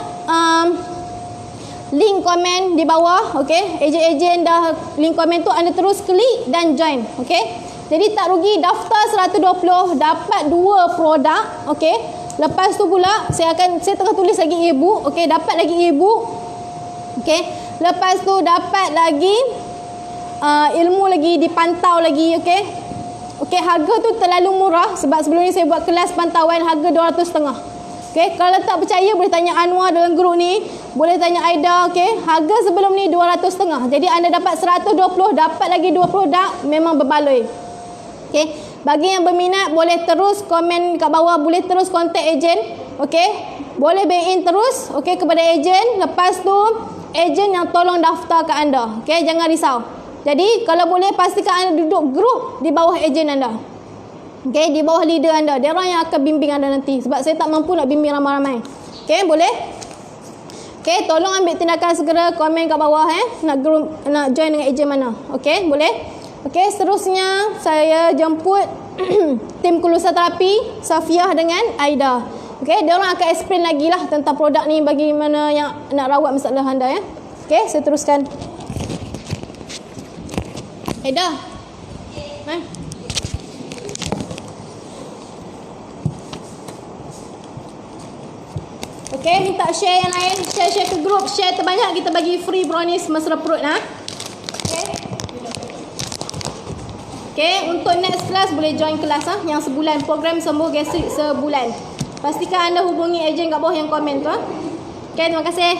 link komen di bawah, okey. Ejen-ejen dah link komen tu anda terus klik dan join, okey. Jadi tak rugi, daftar 120 dapat 2 produk, okey. Lepas tu pula saya tengah tulis lagi e-book, okey, dapat lagi e-book. Okey. Lepas tu dapat lagi ilmu lagi, dipantau lagi, okey. Okey, harga tu terlalu murah sebab sebelum ni saya buat kelas pantauan harga 250. Okey, kalau tak percaya boleh tanya Anwar dalam grup ni, boleh tanya Aida, okey. Harga sebelum ni 250. Jadi anda dapat 120, dapat lagi 2 produk, memang berbaloi. Okey, bagi yang berminat boleh terus komen kat bawah, boleh terus kontak ejen, okey. Boleh bank in terus, okey, kepada ejen. Lepas tu ejen yang tolong daftar kat anda. Okey, jangan risau. Jadi kalau boleh pastikan anda duduk grup di bawah ejen anda. Okey, di bawah leader anda. Dia orang yang akan bimbing anda nanti sebab saya tak mampu nak bimbing ramai-ramai. Okey, boleh? Okey, tolong ambil tindakan segera, komen kat bawah nak join dengan ejen mana. Okey, boleh? Okey, seterusnya saya jemput tim kelusa terapi Safiah dengan Aida. Okey, dia orang akan explain lagi lah tentang produk ni, bagaimana yang nak rawat masalah anda ya. Okey, saya teruskan. Aida. Hai. Okey, minta share yang lain, share ke grup, share terbanyak kita bagi free brownies mesra perut ha. Okey, untuk next class boleh join kelas yang sebulan, program sembuh gastrik sebulan. Pastikan anda hubungi ejen kat bawah yang komen tu Okey, terima kasih.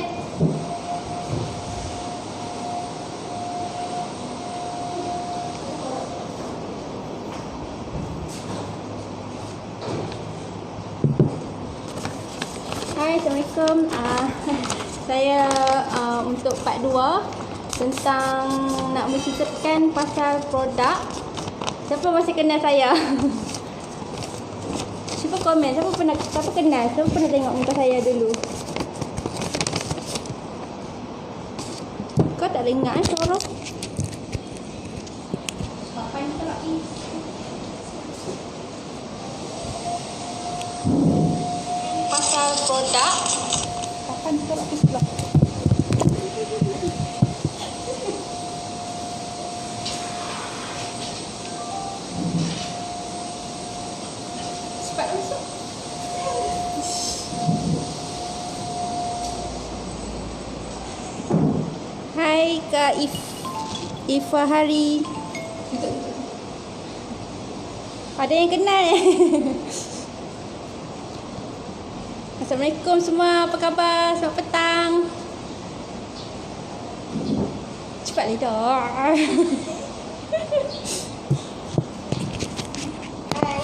Hai, Assalamualaikum. Saya untuk part 2 tentang nak menceritakan pasal produk. Siapa masih kenal saya? Siapa komen? Siapa kenal? Siapa pernah tengok muka saya dulu? Kau tak dengar suara? Pasal produk. Kapan tolak ke sebelah? Hai Kak Ifahari. Ada yang kenal Assalamualaikum semua, apa khabar? Selamat petang. Cepat lidah. Hai.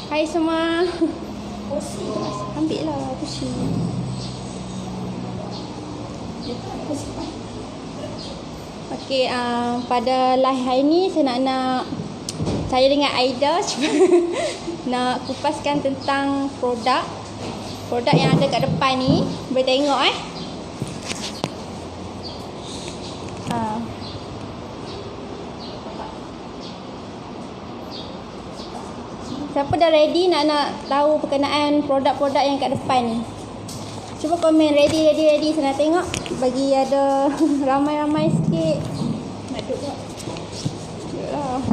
Hai semua. Ambil lah kursi. Okey, pada live hari ni saya dengan Aida nak kupaskan tentang produk yang ada kat depan ni. Boleh tengok Siapa dah ready nak tahu berkenaan produk-produk yang kat depan ni? cuba komen ready. Senang tengok. Bagi ada ramai-ramai sikit. Nak duduk tak? Duduk lah.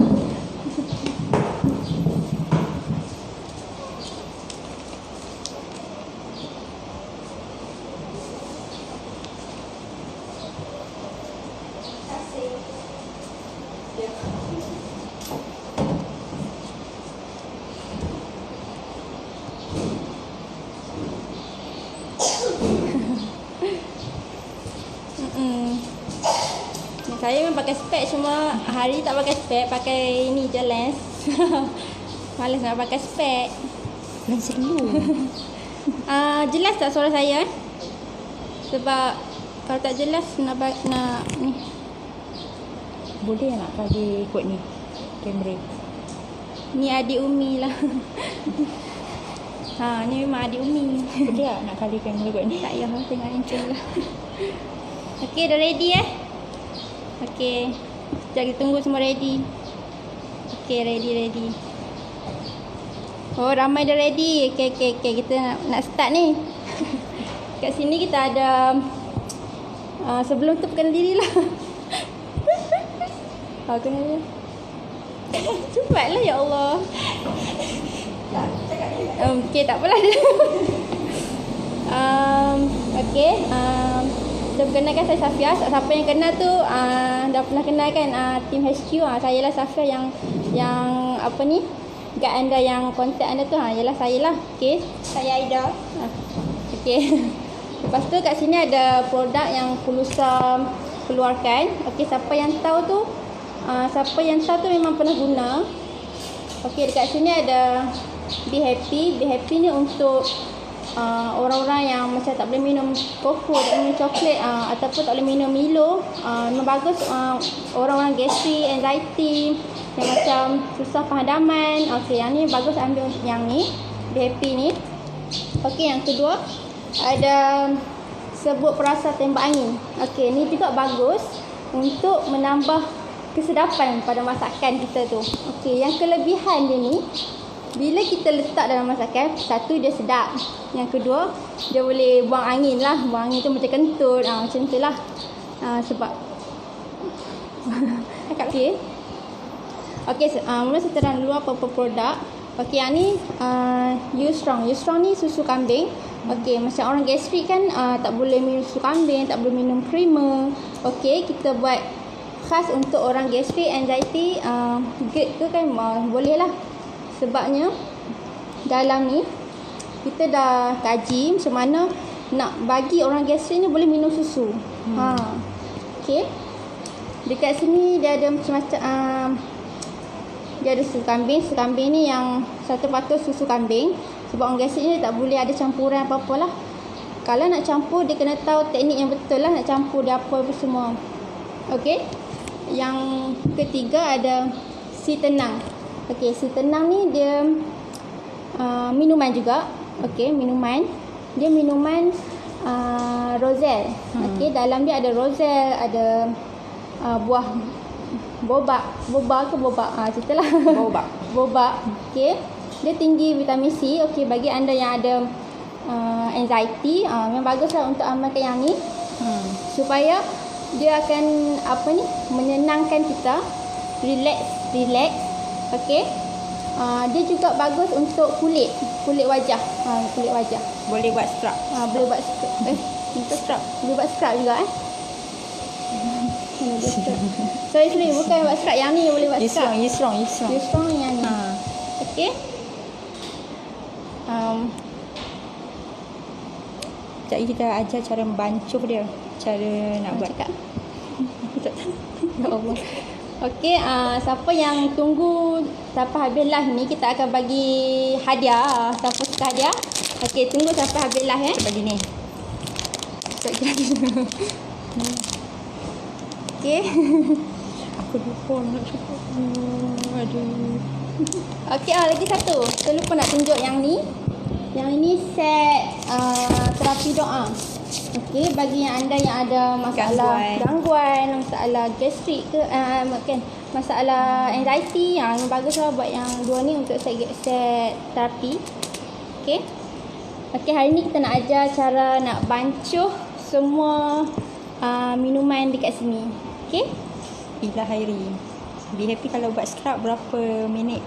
Saya memang pakai spek, cuma hari tak pakai spek, pakai ni je lens. Malas nak pakai spek. Lens dulu. Jelas tak suara saya? Sebab kalau tak jelas nak ni. Boleh nak bagi ikut ni kamera. Ni adik Umi lah. Ni memang adik Umi. Boleh tak nak kali kamera ikut ni? Tak payah lah, tengok handphone lah. Okey, dah ready Okey. Sekejap kita tunggu semua ready. Okey, ready. Oh, ramai dah ready. Okey. Kita nak start ni. Kat sini kita ada sebelum tu perkenal diri lah. Kenal dia. Cepatlah ya Allah. Okey, tak apalah. Okey. Kita perkenalkan, saya Safia. Siapa yang kenal tu dah pernah kenal kan tim HQ. Saya lah Safia yang apa ni, guide anda, yang kontak anda tu ialah saya lah. Okey, saya Aida. Okey. Lepas tu kat sini ada produk yang Pulusa keluarkan. Okey, siapa yang tahu tu memang pernah guna. Okey, dekat sini ada Be Happy. Be Happy ni untuk orang-orang yang macam tak boleh minum koko, tak boleh minum coklat, ataupun tak boleh minum Milo. Memang bagus orang-orang gastrik, anxiety, yang macam susah penghadaman. Okey, yang ni bagus ambil yang ni, Be Happy ni. Okey, yang kedua ada Sebut Perasa Tembak Angin. Okey, ni juga bagus untuk menambah kesedapan pada masakan kita tu. Okey, yang kelebihan dia ni, bila kita letak dalam masakan, satu dia sedap. Yang kedua, dia boleh buang angin lah. Buang angin tu macam kentut. Macam tu lah. Sebab okey. Okey, mula saya terang dulu apa-apa produk. Okey, yang ni U-Strong. U-Strong ni susu kambing. Okey, macam orang gastrik kan tak boleh minum susu kambing, tak boleh minum creamer. Okey, kita buat khas untuk orang gastrik, anxiety, GERD tu kan boleh lah. Sebabnya dalam ni kita dah kaji macam mana nak bagi orang gastrik ni boleh minum susu. Okey. Dekat sini dia ada macam-macam. Dia ada susu kambing. Susu kambing ni yang 100% susu kambing. Sebab orang gastrik ni tak boleh ada campuran apa-apa lah. Kalau nak campur, dia kena tahu teknik yang betul lah nak campur dia apa semua. Okey. Yang ketiga ada Si Tenang. Okey, Si Tenang ni dia minuman juga. Okey, minuman. Dia minuman Roselle. Okey, dalam dia ada Roselle, ada buah boba ke boba. Ceritalah. Boba. Okey. Dia tinggi vitamin C. Okey, bagi anda yang ada anxiety, memang baguslah untuk amalkan yang ni. Supaya dia akan menyenangkan kita, relax. Okey. Dia juga bagus untuk kulit wajah. Kulit wajah. Boleh buat scrub. Boleh buat scrub. Untuk scrub. Boleh buat scrub juga Sorry, bukan buat scrub. Yang ni boleh buat scrub. U-Strong yang ni. Okey. Sekejap kita ajar cara membancuh dia. Cara nak buat. Ya Allah. Okey, siapa yang tunggu sampai habis live ni, kita akan bagi hadiah. Siapa suka hadiah? Okey, tunggu sampai habis live Bagi ni. Okey. Aku lupa nak cakap. Aduh. Okey, lagi satu. Kita lupa nak tunjuk yang ni. Yang ini set terapi doa. Okey, bagi yang anda yang ada masalah gangguan, masalah gastrik ke, masalah anxiety, baguslah buat yang dua ni untuk set terapi. Okey. Okey, hari ni kita nak ajar cara nak bancuh semua minuman dekat sini. Okey? Ila Hairi. Be happy kalau buat scrub berapa minit?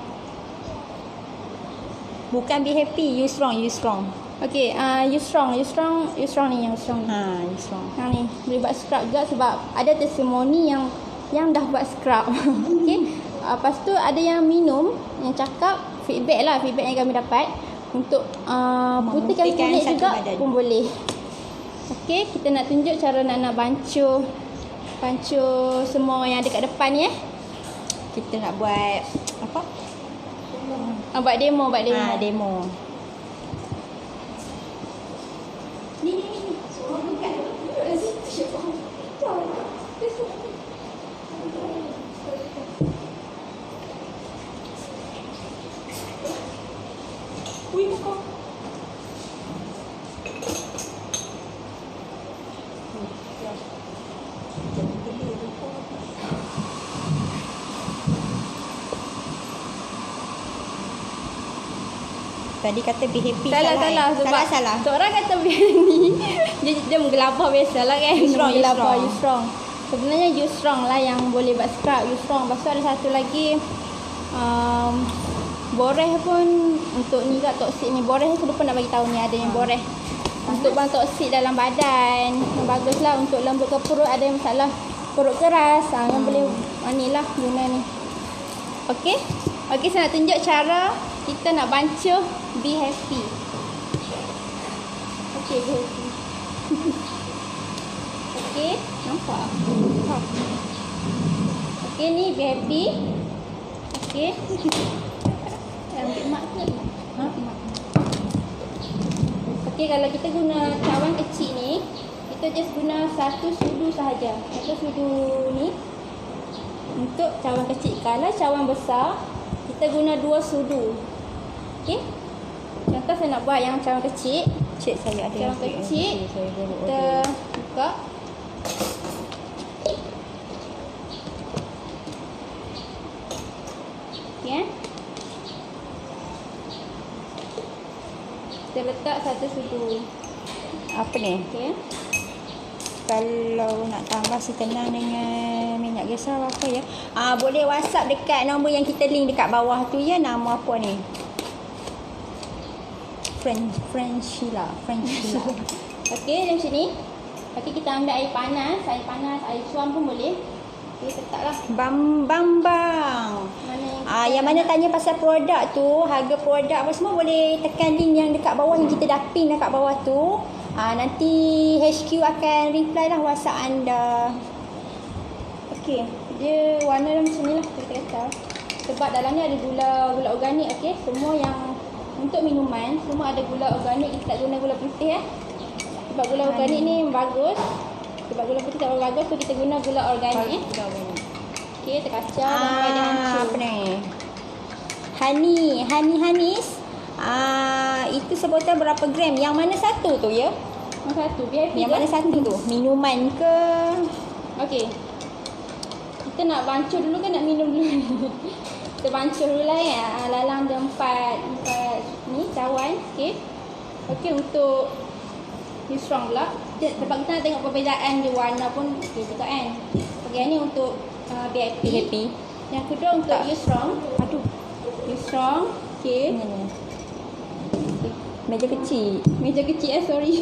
Bukan be happy, you strong. Okey, you strong ni, you strong ni. You strong. Yang ni boleh buat scrub juga sebab ada testimoni yang dah buat scrub. Okey. Lepas tu ada yang minum, yang cakap feedback yang kami dapat untuk putihkan kulit satu juga badan. pun boleh. Okey, kita nak tunjuk cara nak bancuh semua yang dekat depan ni Kita nak buat apa? buat demo. Demo. Tadi kata be happy. Salah sebab Salah. orang kata ni dia menggelabah biasalah kan. You strong. You strong. Sebenarnya you strong lah yang boleh buat scrub. You strong. Lepas tu ada satu lagi boreh pun untuk ni kat toksik ni. Boreh aku lupa nak bagi tahu ni ada yang boreh. Untuk bang toksik dalam badan. Baguslah untuk lembutkan perut, ada yang masalah perut keras. Yang boleh ni lah guna ni. Okey? Okey, saya nak tunjuk cara kita nak bancuh be happy. Okey, be happy. Okey, nampak? Okey, ni be happy. Okey. Ambil mak ke? Mak. Okey, kalau kita guna cawan kecil ni, kita just guna satu sudu sahaja. Satu sudu ni untuk cawan kecil. Kalau cawan besar, kita guna 2 sudu. Okey. Contoh saya nak buat yang cawan kecil. Cik, saya ada Cawan yang kecil. saya baru Kita order. buka. Okey. Kita letak satu sudu. Apa ni? Okey. Kalau nak tambah setenang dengan minyak gesar apa ya? Boleh WhatsApp dekat nombor yang kita link dekat bawah tu ya. Nama apa ni? Frenchila. Okey, macam ni. Okey, kita ambil air panas, air suam pun boleh. Okey, letaklah. Bang. Mana Yang mana tanya pasal produk tu, harga produk apa semua boleh tekan link yang dekat bawah yang kita dah pin dekat bawah tu. Nanti HQ akan reply lah WhatsApp anda. Okey, dia warna macam ni lah kita kata. Sebab dalamnya ada gula organik. Okey, semua yang untuk minuman semua ada gula organik. Kita tak guna gula putih sebab gula organik ni bagus. Sebab gula putih tak bagus, so kita guna gula organik. Okey, kita kacau sampai dia hancur. Apa ni? Hanis. Itu sebotol berapa gram? Yang mana satu tu ya? Yang satu, VIP Yang ke? mana satu tu? Minuman ke? Okey. Kita nak bancuh dulu ke nak minum dulu? Kita bancuh dulu lah ya. Lalang ada empat ni cawan. Okey. Okey, untuk you strong pula. Sebab kita nak tengok perbezaan di warna pun okey juga kan. Okey, ni untuk VIP. Happy. Yang kedua untuk you strong. Aduh. You strong. Okey. Ni. Meja kecil. Meja kecil sorry.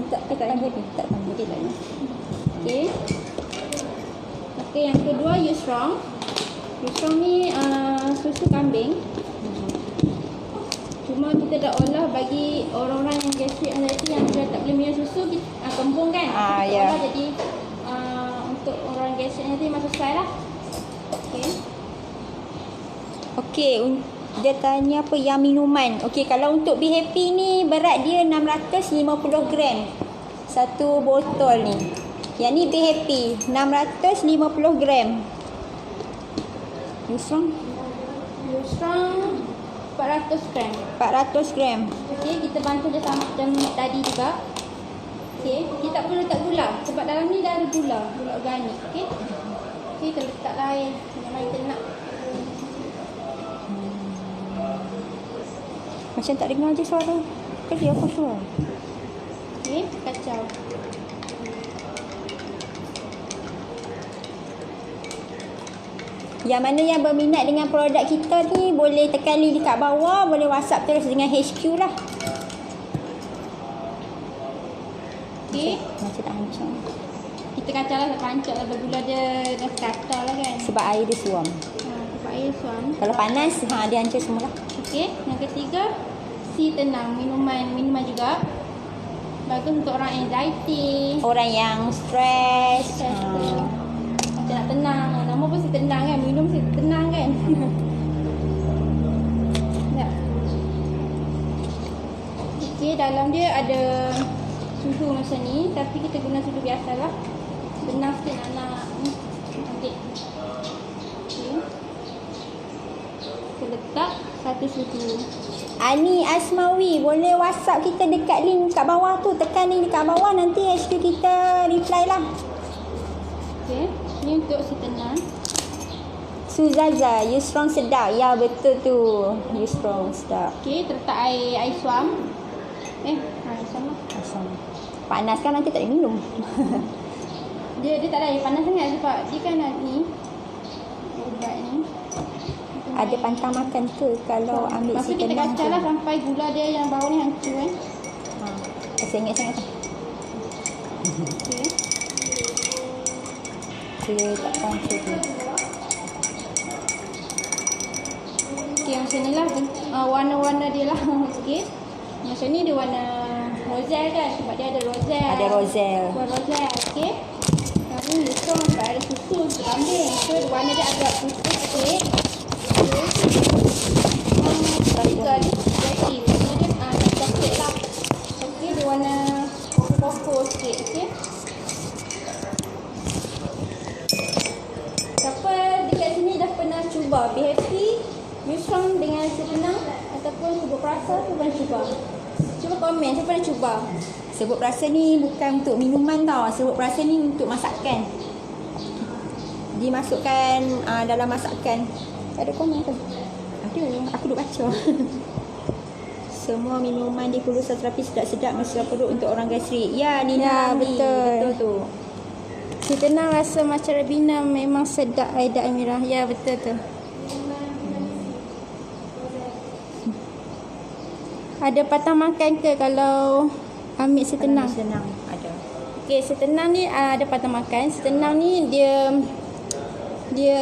Tak happy. Tak happy. Okey, tak ada. Okey. Okey, yang kedua you strong. You strong ni susu kambing. Cuma kita dah olah bagi orang-orang yang gastrik anxiety yang sudah tak boleh minum susu, kita kembung kan. Kita ya. olah jadi untuk orang gastrik anxiety memang susah lah. Okey. Okey, dia tanya apa yang minuman. Okey, kalau untuk Be Happy ni berat dia 650 gram. Satu botol ni. Yang ni Be Happy 650 gram. You strong? You strong 400 gram. 400 gram. Okey, kita bantu dia sama macam tadi juga. Okey, kita tak perlu letak gula sebab dalam ni dah ada gula organik. Okey. Okey, kita letaklah air yang mana kita nak. Macam tak dengar je suara. ke dia kosong. Okey, kacau. Yang mana yang berminat dengan produk kita ni boleh tekan link dekat bawah, boleh WhatsApp terus dengan HQ lah. Okey. Macam tak hancur. Kita kacau lah, pancak lah, bergula dia dah kacau lah kan. Sebab air dia suam. Sebab air suam. Kalau panas, dia hancur semua lah. Okey, yang ketiga, si tenang, minuman juga. Bagus untuk orang anxiety. Orang yang stres. Macam nak tenang. Nama pun si tenang kan, minum si tenang kan. Tak. Okey, dalam dia ada sudu macam ni, tapi kita guna sudu biasalah. Tenang sikit nak ambil. Okey. Kita letak satu sudu. Ani Asmawi, boleh WhatsApp kita dekat link kat bawah tu. Tekan link dekat bawah, nanti HQ kita reply lah. Okey, ni untuk si tenang. Suzaza, you strong sedap. Ya, betul tu. You strong sedap. Okey, terletak air suam. Air suam lah. Asam. Panas kan nanti tak boleh minum. Dia tak ada air panas sangat sebab dia kan ni ubat ni. Ada pantang makan ke kalau ambil Masa si kita tenang kacau lah sampai gula dia yang bawah ni hancur kan. Saya ingat sangat tak? Okey. Saya tak hancur tu. Okey, macam ni lah warna-warna dia lah. Okey. Macam ni dia warna rosel kan sebab dia ada rosel. Ada rosel. Warna rosel. Okey. Sekarang ni dia sebab ada susu untuk kambing. So warna dia agak putih sikit. Tiga ni jadi warna dia coklat lah. Okey, dia warna purple sikit. Okey. Siapa dekat sini dah pernah cuba Be Happy, You Strong dengan Setenang ataupun Sebut Perasa tu pernah cuba? Cuba komen, siapa pernah cuba? Sebut perasa ni bukan untuk minuman tau. Sebut perasa ni untuk masakan. Dimasukkan dalam masakan. Ada komen ke? Ada, aku duk baca. Semua minuman di Kulusa terapi sedap-sedap mesra perut untuk orang gastrik. Ya, Nina. Ya, betul. Betul tu. Setenang rasa macam Ribena, memang sedap Aida Amirah. Ya, betul tu. Ada patah makan ke kalau ambil Setenang? Senang ada. Okey, Setenang ni ada patah makan. Setenang ni dia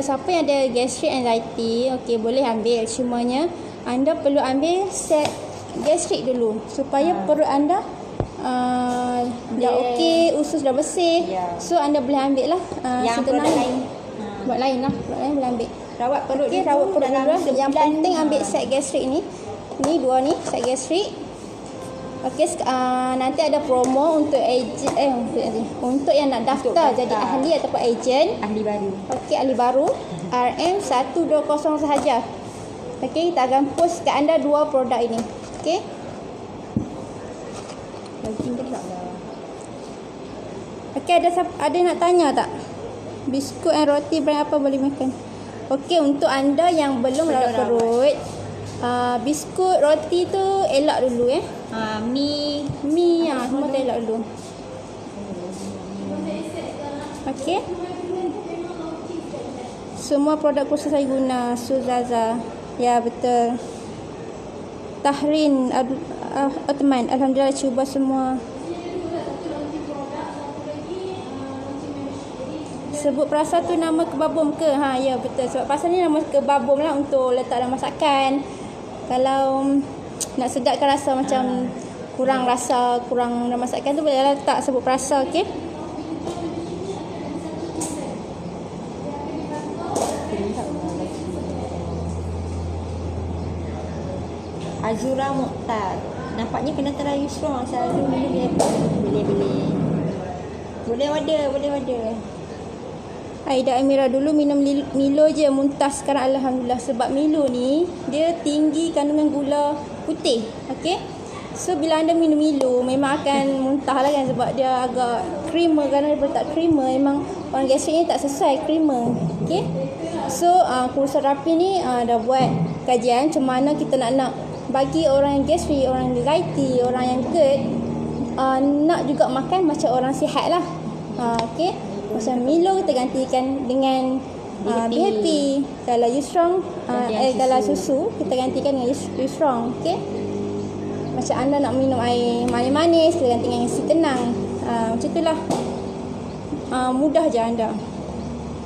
siapa yang ada gastric anxiety, okey boleh ambil. Cumanya anda perlu ambil set gastrik dulu supaya perut anda dah okey, usus dah bersih. So anda boleh ambil lah Yang Setenang produk ni. lain. Buat lain lah, produk lain boleh ambil. Rawat perut Okey, dulu rawat perut dalam dulu. Yang sebulan. penting ambil set gastrik ni. Ni dua ni set gastrik. Okey, nanti ada promo untuk untuk yang nak daftar jadi ahli ataupun ejen. Ahli baru. Okey, ahli baru RM120 sahaja. Okey, kita akan post kat anda dua produk ini. Okey. Lagi gelap lah. Okey, ada nak tanya tak? Biskut dan roti brand apa boleh makan? Okey, untuk anda yang belum rawat perut, biskut, roti tu elak dulu Mi semua tu elak dulu. Okey. Semua produk kursus saya guna Suzaza. Ya, betul. Tahrin Uthman, alhamdulillah cuba semua. Sebut Perasa tu nama kebabum ke? Ya betul. Sebab Perasa ni nama kebabum lah untuk letak dalam masakan. Kalau nak sedapkan rasa macam kurang dalam masakan tu boleh letak Sebut Perasa, okey? Azura Mukhtar. Nampaknya kena try strong. Selalu minum dia. Boleh order. Aida Amira dulu minum Milo je muntah. Sekarang alhamdulillah. Sebab Milo ni dia tinggi kandungan gula putih. Okey. So bila anda minum Milo memang akan muntah lah kan, sebab dia agak creamer. Kerana dia letak creamer, memang orang gastrik ni tak sesuai creamer. Okey. So kursus terapi ni dah buat kajian macam mana kita nak bagi orang yang gastrik, orang yang anxiety, orang yang GERD, nak juga makan macam orang sihat lah. Okay. Macam Milo kita gantikan dengan Be Happy. Kalau you strong, kalau susu kita gantikan dengan you strong. Okay. Macam anda nak minum air manis-manis, kita ganti dengan si tenang. Macam itulah. Mudah je anda.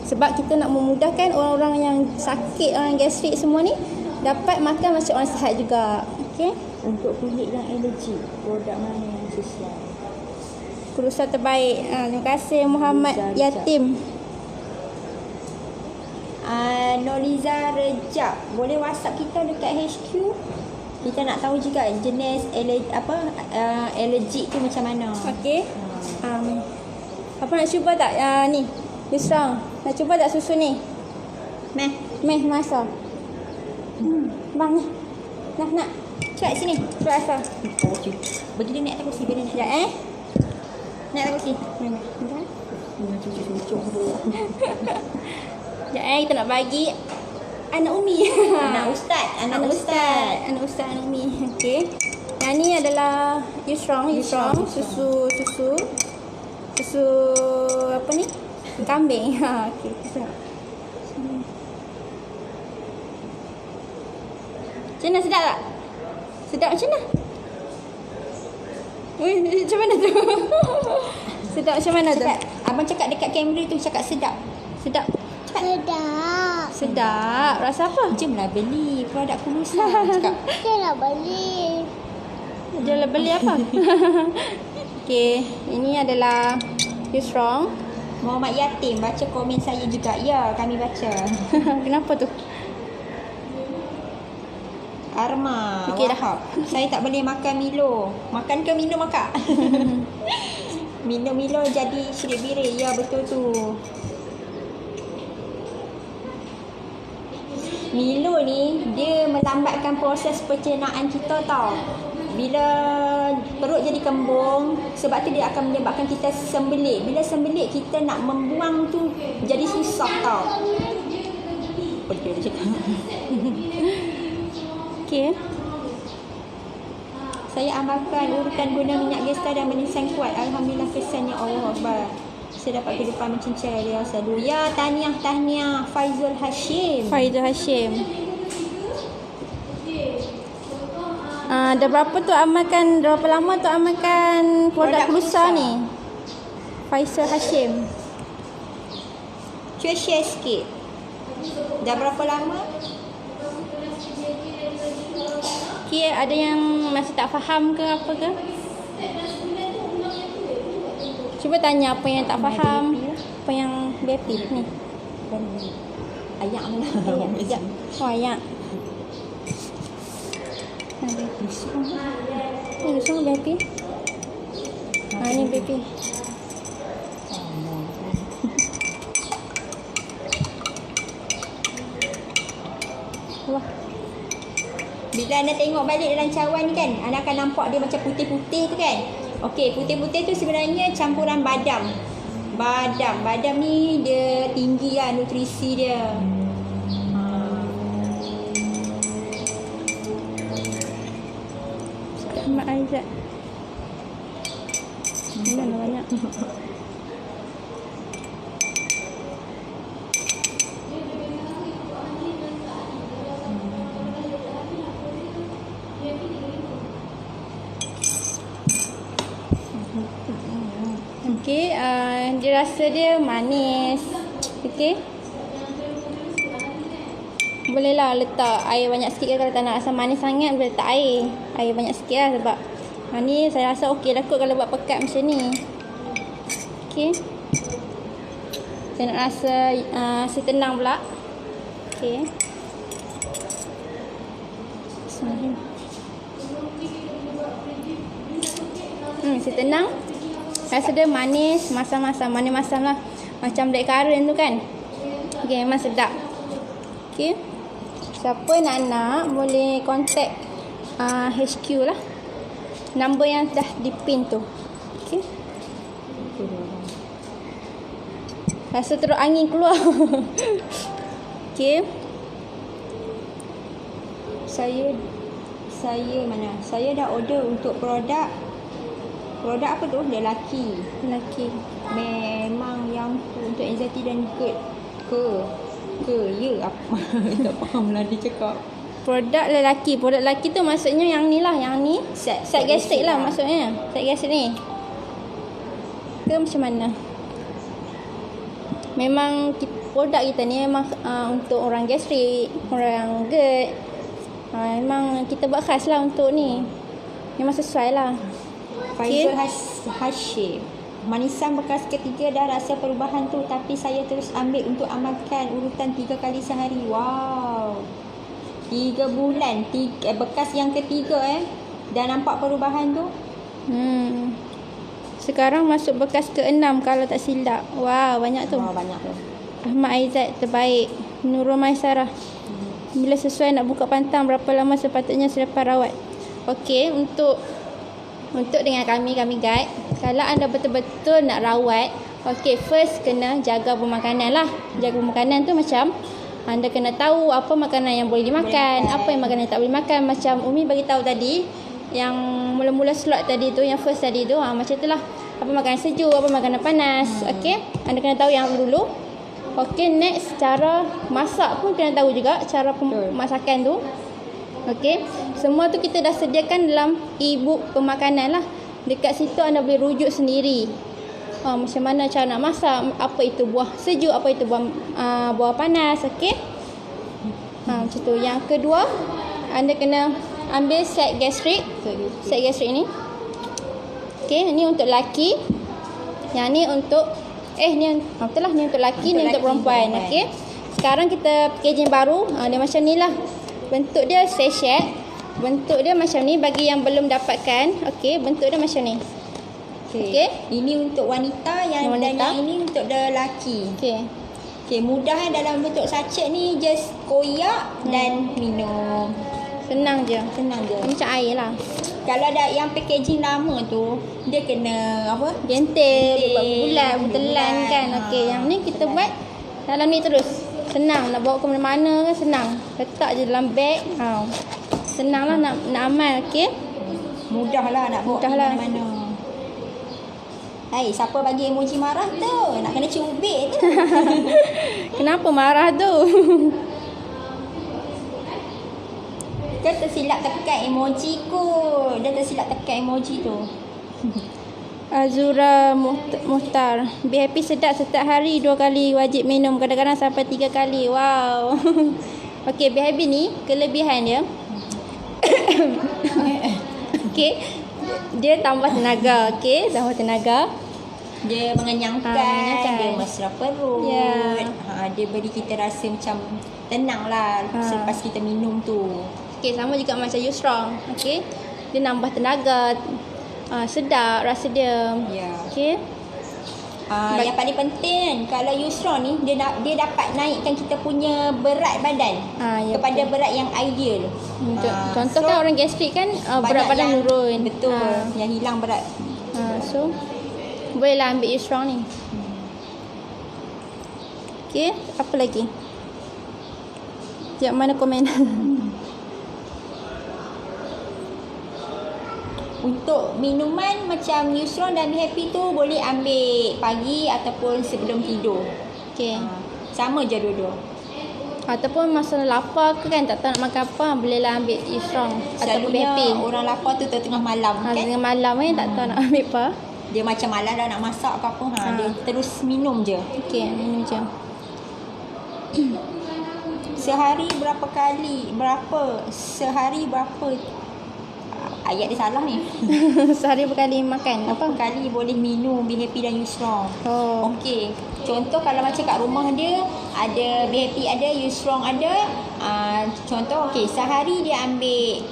Sebab kita nak memudahkan orang-orang yang sakit, orang gastrik semua ni dapat makan macam orang sihat juga. Okay. Untuk kulit yang alergi, produk mana yang sesuai? Perusahaan terbaik. Terima kasih Muhammad Yatim. Noliza Rejab, boleh WhatsApp kita dekat HQ. Kita nak tahu juga jenis alergik tu macam mana. Okey. Apa nak cuba tak? Ni. Yusra, nak cuba tak susu ni? Meh masa. Bang ni. Nak. Cepat sini. Cepat asal. Bagi dia naik atas kursi, biar dia naik. Sekejap Naik atas kursi. Mana? Cucuk-cucuk. Sekejap kita nak bagi anak Umi. Anak ustaz. Anak ustaz anak Umi. Okey. Yang ni adalah Yusrong. Susu apa ni? Kambing. Okey. Macam mana, sedap tak? Sedap macam mana? Macam mana tu? Sedap macam mana tu? Abang cakap dekat kamera tu, cakap sedap. Sedap. Sedap. Sedap. Rasa apa? Jemlah beli produk Kulusa. Cakap. Saya nak beli. Jual beli apa? Okey, ini adalah Yusrong. Muhammad Yatim baca komen saya juga. Ya, kami baca. Kenapa tu? Arma. Okey dah. Wahab. Saya tak boleh makan Milo. Makan ke minum akak? Minum Milo jadi syirik birik. Ya, betul tu. Milo ni dia melambatkan proses pencernaan kita tau. Bila perut jadi kembung, sebab tu dia akan menyebabkan kita sembelit. Bila sembelit kita nak membuang tu jadi susah tau. Okey dia cakap. Okey. Saya amalkan urutan guna minyak gesta dan menisan kuat. Alhamdulillah kesannya Allah Akbar. Saya dapat kehidupan mencincang dia selalu. Ya, tahniah Faizul Hashim. Dah berapa lama tu amalkan produk Kulusa ni? Faizul Hashim. Cuba share sikit. Dah berapa lama? Okey, ada yang masih tak faham ke apa ke? Cuba tanya apa yang tak faham. Apa yang BP ni? Ayak mana? Ayak. Oh, ayak. Ni semua BP. Ni BP. Wah. Bila anda tengok balik dalam cawan ni kan, anda akan nampak dia macam putih-putih tu kan. Okey, putih-putih tu sebenarnya campuran badam. Badam ni dia tinggi lah nutrisi dia. Mak Aizat. Mana banyak. Okey, dia rasa dia manis. Okey. Bolehlah letak air banyak sikit kalau tak nak rasa manis sangat, boleh letak air banyak sikit lah sebab ni saya rasa okey lah kot kalau buat pekat macam ni. Okey. Saya nak rasa si tenang pula. Okey. Si tenang. Rasa dia manis, masam-masam, manis-masam lah. Macam black currant tu kan. Okey, memang sedap. Okey. Siapa nak boleh contact HQ lah. Nombor yang dah dipin tu. Okey. Rasa teruk angin keluar. Okey. saya mana? Saya dah order untuk produk apa tu? Lelaki. Memang yang tu untuk anxiety dan GERD ke ya apa tak faham lah dia cakap. Produk lelaki tu maksudnya yang ni lah, yang ni set gastrik lah maksudnya. Set gastrik ni. Ke macam mana? Memang produk kita ni memang untuk orang gastrik, orang GERD. Memang kita buat khas lah untuk ni. Memang sesuai lah. Faizul Hashim. Manisan bekas ketiga dah rasa perubahan tu, tapi saya terus ambil untuk amalkan urutan 3 kali sehari. Wow. 3 bulan bekas yang ketiga dah nampak perubahan tu. Sekarang masuk bekas ke-6 kalau tak silap. Wow, banyak tu. Banyak tu. Ahmad Aizat terbaik. Nurul Maisarah. Bila sesuai nak buka pantang, berapa lama sepatutnya selepas rawat? Okey, untuk dengan kami guide, kalau anda betul-betul nak rawat, okey, first kena jaga pemakanan lah. Jaga pemakanan tu macam anda kena tahu apa makanan yang boleh dimakan, apa yang makanan yang tak boleh makan. Macam Umi bagi tahu tadi, yang mula-mula slot tadi tu, yang first tadi tu, macam tu lah. Apa makanan sejuk, apa makanan panas. Okey, anda kena tahu yang dulu. Okey, next cara masak pun kena tahu juga cara pemasakan tu. Okey, semua tu kita dah sediakan dalam e-book pemakanan lah. Dekat situ anda boleh rujuk sendiri. Macam mana cara nak masak, apa itu buah sejuk, apa itu buah panas. Okey. Macam tu. Yang kedua, anda kena ambil set gastrik. Set gastrik ni. Okey, ni untuk lelaki. Yang ni untuk betul lah, ni untuk lelaki, ni untuk perempuan. Okey. Sekarang kita packaging baru. Dia macam ni lah. Bentuk dia sachet. Bentuk dia macam ni bagi yang belum dapatkan. Okey, bentuk dia macam ni. Okey. Ini untuk wanita, dan yang ini untuk lelaki. Okey, mudah dalam bentuk sachet ni, just koyak dan minum. Senang je. Macam air lah. Kalau ada yang packaging lama tu, dia kena Gentil, bulat, butelan kan. Okey, yang ni kita buat dalam ni terus. Senang nak bawa ke mana-mana kan, senang. Letak je dalam beg. Senang lah nak amal. Okey. Mudah lah nak bawa ke mana-mana. Hai, siapa bagi emoji marah tu? Nak kena cubit tu. Kenapa marah tu? Dia tersilap tekan emoji kot. Dia tersilap tekan emoji tu. Azura Muhtar. BHP sedap setiap hari 2 kali wajib minum. Kadang-kadang sampai 3 kali. Wow. Okey, BHP ni kelebihan dia. Okey. Dia tambah tenaga. Okey, tambah tenaga. Dia mengenyangkan. Dia mesra perut. Dia beri kita rasa macam tenang lah selepas kita minum tu. Okey, sama juga macam You Strong. Okey. Dia nambah tenaga. Sedap rasa dia. Okey. Yang paling penting kalau You Strong ni, dia dapat naikkan kita punya berat badan kepada berat yang ideal. Contoh kan orang gastrik kan berat badan turun. Betul. Yang hilang berat. So bolehlah ambil You Strong ni. Okey, apa lagi? Sekejap, mana komen? Untuk minuman macam You Strong dan Be Happy tu boleh ambil pagi ataupun sebelum tidur. Okey. Sama je dua-dua. Ataupun masa lapar ke kan, tak tahu nak makan apa, bolehlah ambil You Strong ataupun Be Happy. Orang lapar tu tengah malam kan. Tengah malam tak tahu nak ambil apa. Dia macam malam dah nak masak ke apa, dia terus minum je. Okey, minum je. Sehari berapa? Ayat dia salah ni. Sehari berkali makan. Berapa kali boleh minum Be Happy dan You Strong? Okey. Contoh kalau macam kat rumah dia ada Be Happy, ada You Strong, ada. Contoh okey, sehari dia ambil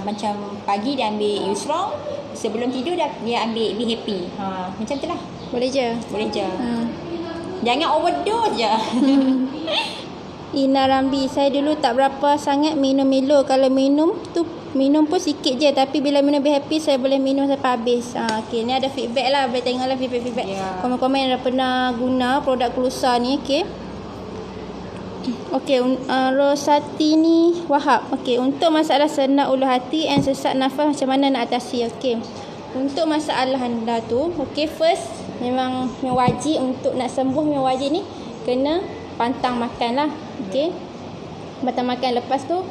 macam pagi dia ambil You Strong, sebelum tidur dia ambil Be Happy. Macam tu lah. Boleh je. Jangan overdose je. Ina Rambi, saya dulu tak berapa sangat minum Milo. Kalau minum pun sikit je. Tapi bila minum Be Happy, saya boleh minum sampai habis. Okey, ni ada feedback lah. Boleh tengoklah feedback. Komen-komen yang dah pernah guna produk Kelusa ni. Okey. Okey, Rosati Wahab. Okey, untuk masalah senak ulu hati and sesak nafas macam mana nak atasi? Okey. Untuk masalah anda tu, okey, first memang wajib untuk nak sembuh, memang wajib ni kena pantang makan lah. Okey. Pantang makan, lepas tu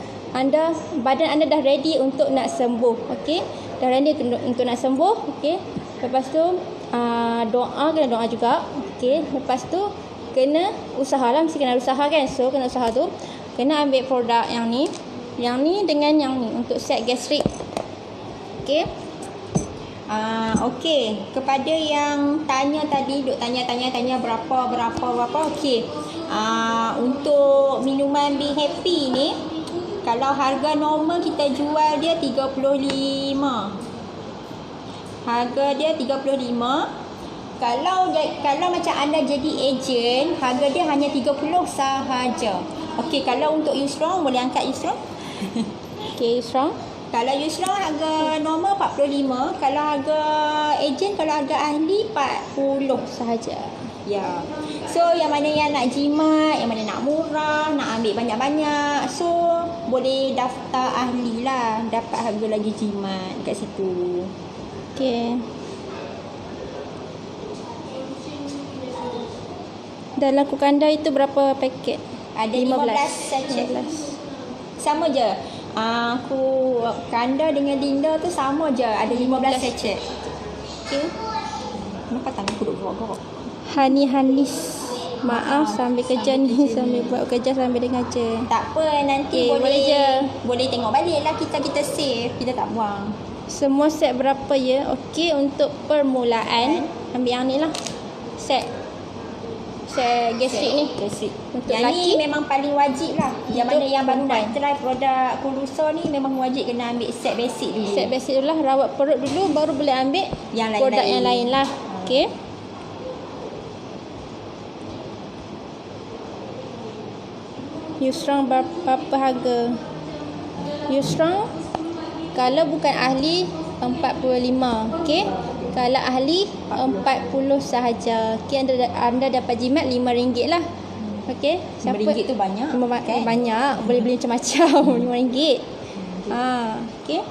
badan anda dah ready untuk nak sembuh. Okey. Dah ready untuk nak sembuh. Okey. Lepas tu kena doa juga. Okey. Lepas tu kena usaha lah, mesti kena usaha kan. So kena usaha tu, kena ambil produk yang ni dengan yang ni untuk set gastrik. Okey. Okey, kepada yang tanya tadi, duk tanya berapa. Okey. Untuk minuman Be Happy ni, kalau harga normal kita jual dia 35. Harga dia 35. Kalau macam anda jadi ejen, harga dia hanya 30 sahaja. Okey, kalau untuk Yusrong, boleh angkat Yusrong? Okey, Yusrong. Kalau Yusrong harga normal 45, kalau harga ejen, kalau harga ahli 40 sahaja. Ya. So yang mana yang nak jimat, yang mana nak murah, nak ambil banyak-banyak, so boleh daftar ahli lah, dapat harga lagi jimat kat situ. Okey. Dalam kukanda itu berapa paket? Ada 15 sachet. 15. Sama je. Aku Kanda dengan Linda tu sama je, ada 15 sachet. Okey. Kenapa tangan aku duk gerak-gerak? Hanis. Maaf sambil kerja ni, sambil buat kerja sambil dengar je. Tak apa, nanti Okey, boleh je. Boleh tengok balik lah, kita save, kita tak buang. Semua set berapa ya? Okey, untuk permulaan ambil yang ni lah. Set gastrik ni. Gastrik. Untuk yang lelaki, ni memang paling wajib lah. Yang untuk mana yang baru nak perempuan. try produk Kulusa ni, memang wajib kena ambil set basic dulu. set basic dulu lah, rawat perut dulu, baru boleh ambil Yang produk lain-lain. yang lain lah. Okey. Yusrong berapa harga? Yusrong kalau bukan ahli 45, okey. Kalau ahli 40 sahaja. Okey, anda dapat jimat RM5 lah. Okey. RM5 tu banyak, kan? Banyak, boleh beli macam-macam. RM5. Okey.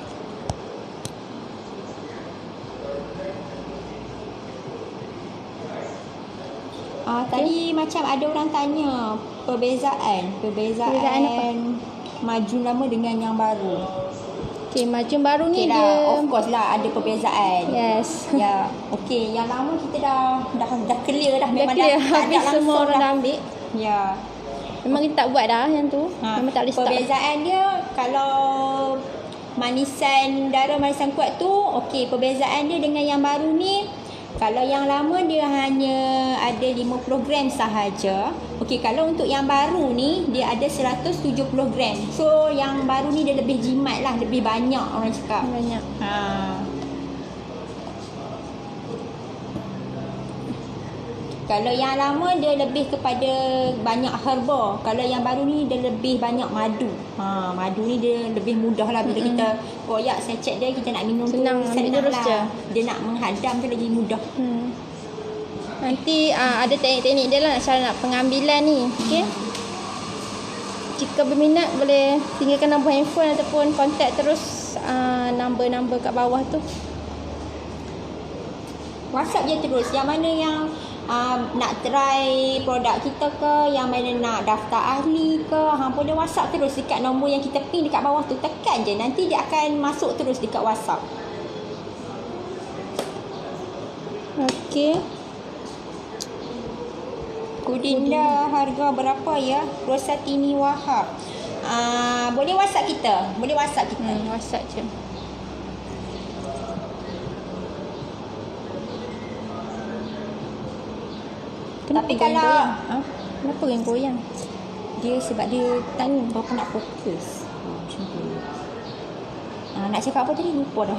Tadi macam ada orang tanya perbezaan apa? maju lama dengan yang baru. Okey, maju baru ni Okey dia. lah, of course lah ada perbezaan. Yes. Ya, okey. Yang lama kita dah clear dah, Dah memang clear, dah tak ada habis langsung semua orang dah. dah ambil. Ya. Memang kita tak buat dah yang tu. Memang tak boleh stop. Perbezaan dia kalau manisan darah, manisan kuat tu, okey, perbezaan dia dengan yang baru ni, kalau yang lama dia hanya ada 50 gram sahaja. Okey, kalau untuk yang baru ni dia ada 170 gram. So yang baru ni dia lebih jimat lah, lebih banyak orang cakap. Banyak. Kalau yang lama dia lebih kepada banyak herba. Kalau yang baru ni dia lebih banyak madu. Madu ni dia lebih mudah lah bila kita koyak sachet dia, kita nak minum Senang, tu ambil terus lah. je. Dia nak menghadam tu lagi mudah. Nanti ada teknik-teknik dia lah cara nak pengambilan ni. Okey. Jika berminat boleh tinggalkan nombor handphone ataupun kontak terus nombor-nombor kat bawah tu. WhatsApp je terus. Yang mana yang nak try produk kita ke, yang mana nak daftar ahli ke, boleh WhatsApp terus dekat nombor yang kita pin dekat bawah tu. Tekan je, nanti dia akan masuk terus dekat WhatsApp. Okey. Kudinda harga berapa ya? Rosatini Wahab. Boleh WhatsApp kita. WhatsApp je. Tapi kalau Kenapa goyang? dia sebab dia tak berapa nak fokus. Macam tu. Nak cakap apa tadi lupa dah.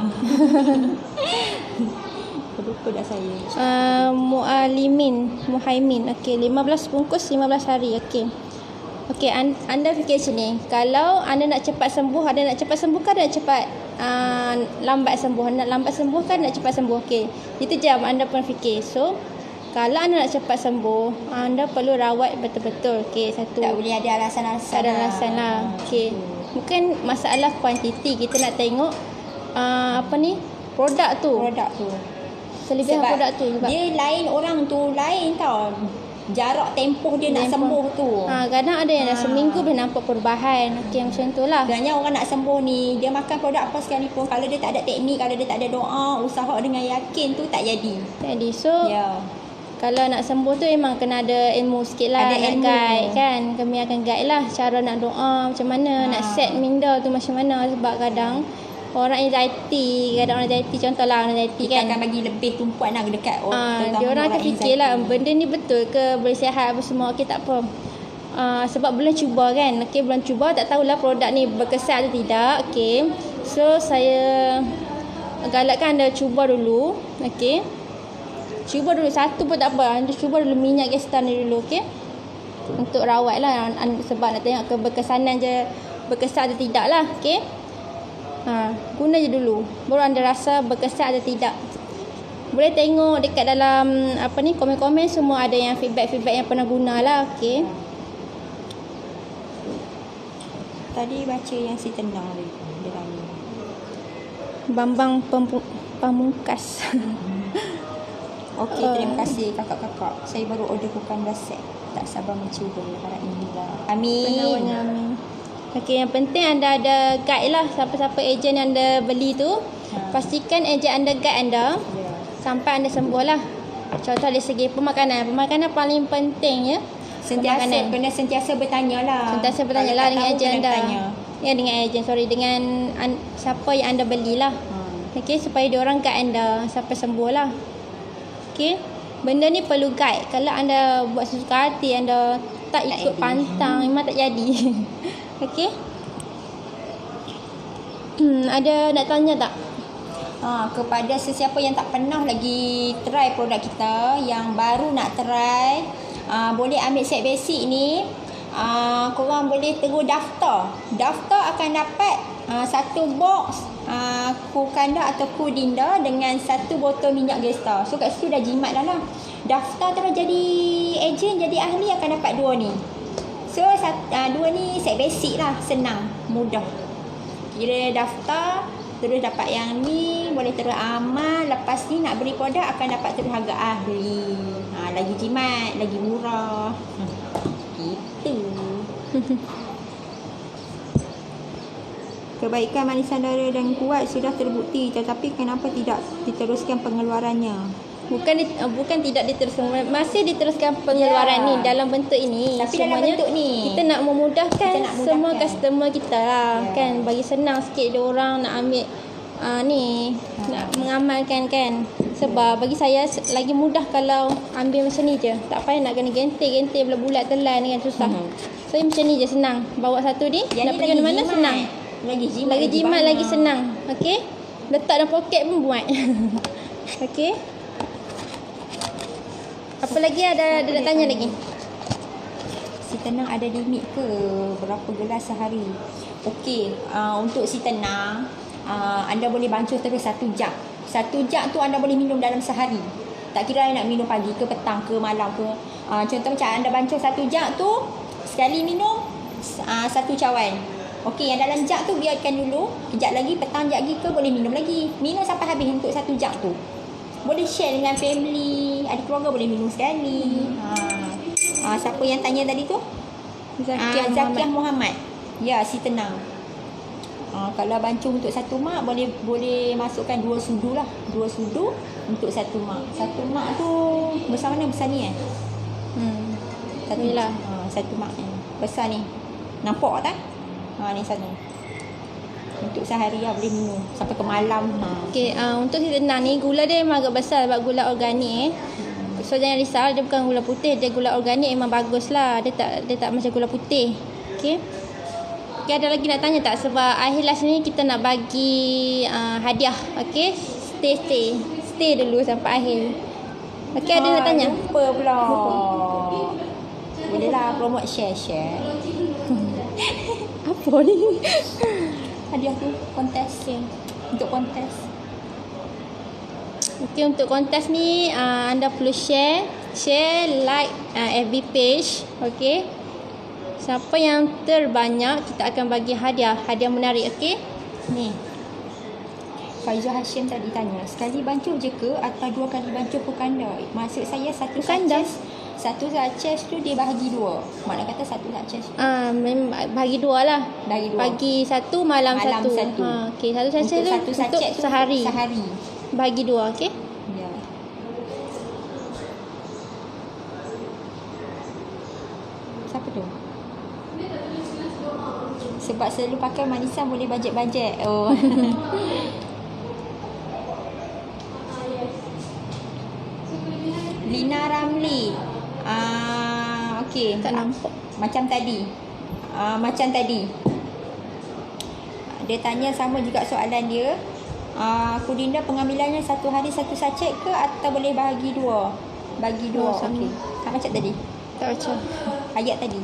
Lupa dah saya. Muhaimin. Okey, 15 bungkus 15 hari. Okey. Okey, anda fikir macam ni. Kalau anda nak cepat sembuh, anda nak cepat sembuh ke anda nak cepat lambat sembuh? Nak lambat sembuh kan nak cepat sembuh? Okey. Itu je anda pun fikir. So, Kalau anda nak cepat sembuh, anda perlu rawat betul-betul. Okey, satu. Tak boleh ada alasan-alasan. Tak ada alasan lah. Okey. Bukan masalah kuantiti. Kita nak tengok produk tu. Produk tu. Selebihan Sebab produk tu. Sebab dia lain, orang tu lain tau. Jarak tempoh dia nak sembuh tu. Kadang ada yang dah seminggu boleh nampak perubahan. Okey, macam tu lah. Sebenarnya orang nak sembuh ni, dia makan produk apa sekalipun, kalau dia tak ada teknik, kalau dia tak ada doa, usaha dengan yakin tu tak jadi. Jadi, so Ya. kalau nak sembuh tu memang kena ada ilmu sikit lah. Ada Nak ilmu. guide kan. Kami akan guide lah cara nak doa macam mana, nak set minda tu macam mana. Sebab kadang orang anxiety, contohlah orang anxiety Kita kan. akan bagi lebih tumpuan lah dekat orang. Dia orang akan fikirlah benda ni betul ke, boleh sihat apa semua. Okey, tak apa. Sebab belum cuba kan. Okey, belum cuba, tak tahulah produk ni berkesan atau tidak. Okey. So saya galakkan anda cuba dulu. Okey. Cuba dulu satu pun tak apa. Anda cuba dulu minyak gestan ni dulu, okey. Untuk rawat lah. Sebab nak tengok keberkesanan je, berkesan atau tidak lah. Okey. Guna je dulu. Baru anda rasa berkesan atau tidak. Boleh tengok dekat dalam komen-komen semua ada yang feedback yang pernah guna lah. Okey. Tadi baca yang si tenang dalam ni. Bambang Pamungkas. Okey, terima kasih kakak-kakak. Saya baru order bukan resep. Tak sabar mencuba. Harap inilah. Amin. Penawarnya, amin. Okey, yang penting anda ada guide lah. Siapa-siapa ejen yang anda beli tu, pastikan ejen anda guide anda sampai anda sembuh lah. Contoh dari segi pemakanan. Pemakanan paling penting ya. Kena sentiasa bertanya lah. Sentiasa bertanya lah dengan ejen anda. Ya, dengan ejen, dengan siapa yang anda belilah. Okey, supaya dia orang guide anda sampai sembuh lah. Okey. Benda ni perlu guide. Kalau anda buat sesuka hati, anda tak ikut pantang, memang tak jadi. Okey. Ada nak tanya tak? Kepada sesiapa yang tak pernah lagi try produk kita, yang baru nak try, boleh ambil set basic ni. Korang boleh terus daftar. Daftar akan dapat satu box Kukanda atau Kudinda dengan satu botol minyak Gesta. So kat situ dah jimat dah lah. Daftar terus jadi ejen, jadi ahli, akan dapat dua ni. So dua ni set basic lah, senang, mudah. Kira daftar terus dapat yang ni, boleh terus amal. Lepas ni nak beli produk akan dapat terus harga ahli. Lagi jimat, lagi murah. Gitu. Kebaikan manisan dara dan kuat sudah terbukti, tetapi kenapa tidak diteruskan pengeluarannya? Bukan tidak diteruskan, masih diteruskan pengeluaran ni dalam bentuk ini. Tapi semuanya dalam bentuk ni kita nak memudahkan, semua mudahkan customer kita lah, kan, bagi senang sikit dia orang nak ambil nak mengamalkan kan. Sebab bagi saya lagi mudah kalau ambil macam ni je, tak payah nak kena gentik bulat telan kan, susah. So macam ni je, senang. Bawa satu ni, nak pergi mana senang. Lagi jimat, lagi senang. Okey, letak dalam poket pun buat. Okey. Apa lagi ada nak tanya lagi? Si tenang ada limit ke berapa gelas sehari? Okey, untuk si tenang, anda boleh bancuh terus 1 jam. 1 jam tu anda boleh minum dalam sehari. Tak kira nak minum pagi ke petang ke malam ke. Contoh macam anda bancuh 1 jam tu, sekali minum 1 cawan. Okey, yang dalam jam tu biarkan dulu. Kejap lagi, petang jap lagi ke boleh minum lagi. Minum sampai habis untuk 1 jam tu. Boleh share dengan family, adik keluarga boleh minum sekali. Siapa yang tanya tadi tu? Zakiah Muhammad. Ya, si tenang. Kalau bancuh untuk 1 mak, boleh masukkan 2 sudu lah. 2 sudu untuk 1 mak. 1 mak tu besar mana? Besar ni Inilah. 1 mak ni. Besar ni. Nampak tak? Ni satu. Untuk sehari lah boleh minum sampai ke malam. Okey, untuk si tenang ni gula dia memang agak besar sebab gula organik. So jangan risau, dia bukan gula putih, dia gula organik, memang bagus lah. Dia tak macam gula putih. Okey. Okey, ada lagi nak tanya tak? Sebab akhir last ni kita nak bagi hadiah. Okey, stay dulu sampai akhir. Okey, ada nak tanya? Lupa pula. Boleh lah promote share. Apa ni? Hadiah tu kontes. Untuk kontes. Okey, untuk kontes ni anda perlu share share, like FB page. Okey. Siapa yang terbanyak kita akan bagi hadiah menarik. Okey. Ni. Faizal Hashim tadi tanya, sekali bancuh je ke atau 2 kali bancuh pukanda? Maksud saya satu Pukanda? sachet tu dia bahagi 2. Makna kata satu sachet. Bagi 2 lah. Bagi 2. Pagi 1, malam 1. satu. Okey, satu sachet tu Satu sachet tu sehari. Sehari. Bagi 2, okey? Ya. Siapa tu? Sebab selalu pakai manisan boleh bajet-bajet. Oh. Lina Ramli. Okey. Tak nampak. Macam tadi. Dia tanya sama juga soalan dia. Kulinda pengambilannya satu hari satu sachet ke atau boleh bahagi 2? Bagi 2. sama. Okey. Tak macam tadi. Tak baca. Ayat tadi.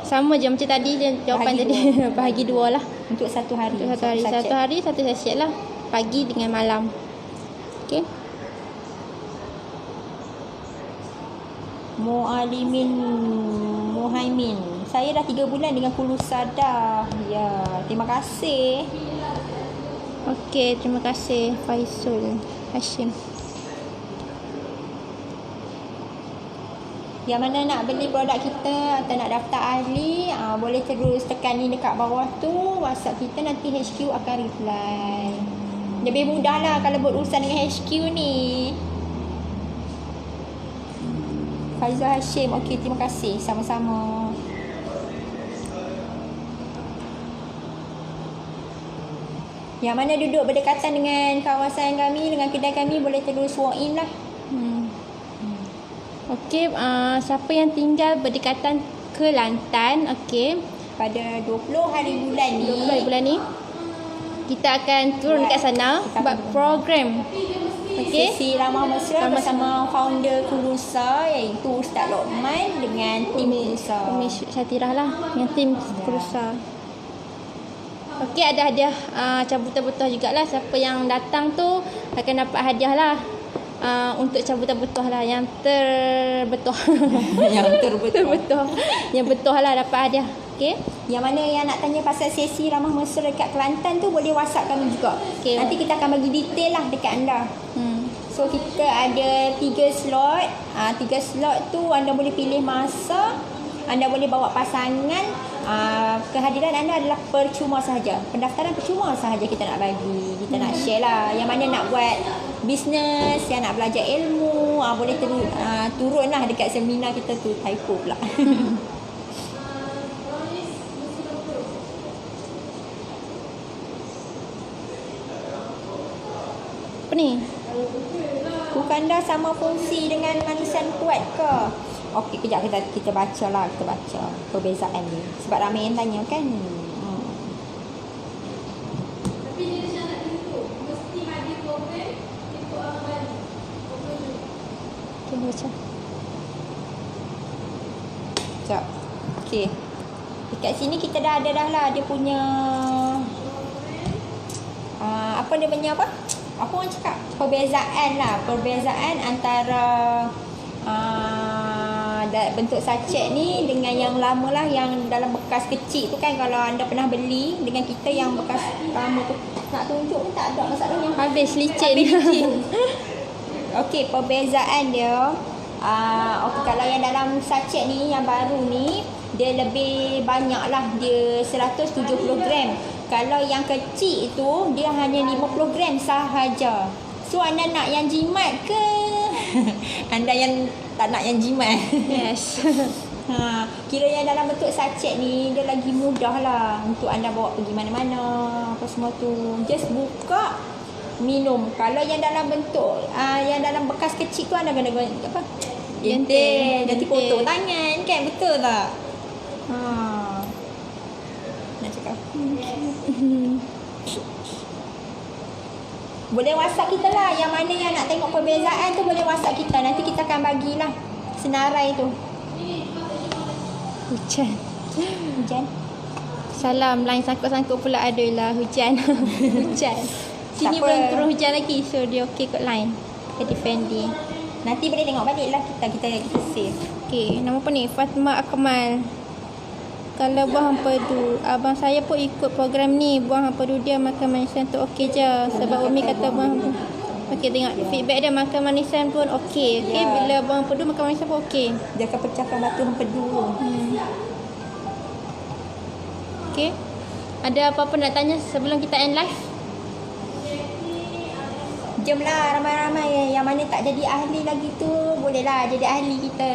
Sama je macam tadi jawapan Bahagi tadi. Bahagi 2 lah. Untuk satu hari. Untuk satu hari. sachet. Satu hari satu sachet lah. Pagi dengan malam. Okey. Muhaimin. Saya dah 3 bulan dengan Kulusa dah. Ya, terima kasih. Okey, terima kasih Faizul Hashim. Yang mana nak beli produk kita atau nak daftar ahli, boleh terus tekan ni dekat bawah tu. WhatsApp kita nanti HQ akan reply. Lebih mudah lah kalau buat urusan dengan HQ ni. Faizal Hashim. Okey, terima kasih. Sama-sama. Yang mana duduk berdekatan dengan kawasan kami, dengan kedai kami, boleh terus walk in lah. Okey, siapa yang tinggal berdekatan Kelantan, okey, Pada 20 hari bulan ni, 20 hari bulan ni kita akan turun dekat sana buat program. Okey. sesi ramah mesra bersama founder Kulusa, iaitu Ustaz Lokman dengan tim Kulusa. Umi Syatirah lah yang tim Kurusa. Okey, ada hadiah cabutan butuh jugalah. Siapa yang datang tu akan dapat hadiah lah. Untuk cabutan butuh lah yang terbetuh. Yang terbetul. Terbetuh. Yang betul lah dapat hadiah. Okey. Yang mana yang nak tanya pasal sesi ramah mesra dekat Kelantan tu, boleh WhatsApp kami juga. Okey. Nanti kita akan bagi detail lah dekat anda. So kita ada 3 slot. 3 slot tu anda boleh pilih masa, anda boleh bawa pasangan. Kehadiran anda adalah percuma sahaja. Pendaftaran percuma sahaja kita nak bagi. Kita nak share lah. Yang mana nak buat bisnes, yang nak belajar ilmu, boleh turun lah dekat seminar kita tu. Typo pula. Apa ni? Kukanda sama fungsi dengan manisan kuat ke? Okey, kejap kita baca lah. Kita baca perbezaan ni. Sebab ramai yang tanya kan. Okey, baca. Sekejap. Okey. Dekat sini kita dah ada dah lah. Dia punya apa dia punya apa? Apa orang cakap? Perbezaan lah. Perbezaan antara bentuk sachet ni dengan yang lama lah, yang dalam bekas kecil tu kan. Kalau anda pernah beli dengan kita yang bekas lama tu, nak tunjuk pun tak ada masalahnya. Habis licin. Okey, perbezaan dia. Okey, kalau yang dalam sachet ni, yang baru ni, dia lebih banyak lah. Dia 170 gram. Kalau yang kecil tu, dia hanya 50 gram sahaja. So, anda nak yang jimat ke? Anda yang tak nak yang jimat? Yes. Kira yang dalam bentuk sachet ni, dia lagi mudah lah untuk anda bawa pergi mana-mana, apa semua tu. Just buka, minum. Kalau yang dalam bentuk yang dalam bekas kecil tu, anda kena apa? Genting. Nanti kotor tangan kan, betul tak? Nak cakap boleh WhatsApp kita lah. Yang mana yang nak tengok perbezaan tu, boleh WhatsApp kita. Nanti kita akan bagilah senarai tu. Hujan. Salam, lain sangkut-sangkut pula ada lah hujan. Hujan. Sini Tak apa. belum turun hujan lagi, so dia okey kot line. Jadi Fendi. Nanti boleh tengok balik lah kita save. Okey, nama apa ni? Fatimah Akmal. Kalau buah empedu, abang saya pun ikut program ni. Buah empedu dia makan manisan tu okey je. Sebab Umi kata buah empedu. Okey, tengok feedback dia makan manisan pun okey. Okey, Ya. bila buah empedu makan manisan pun okey. Dia akan pecahkan batu empedu. Okey. Ada apa-apa nak tanya sebelum kita end live? Jomlah ramai-ramai yang mana tak jadi ahli lagi tu, bolehlah jadi ahli kita.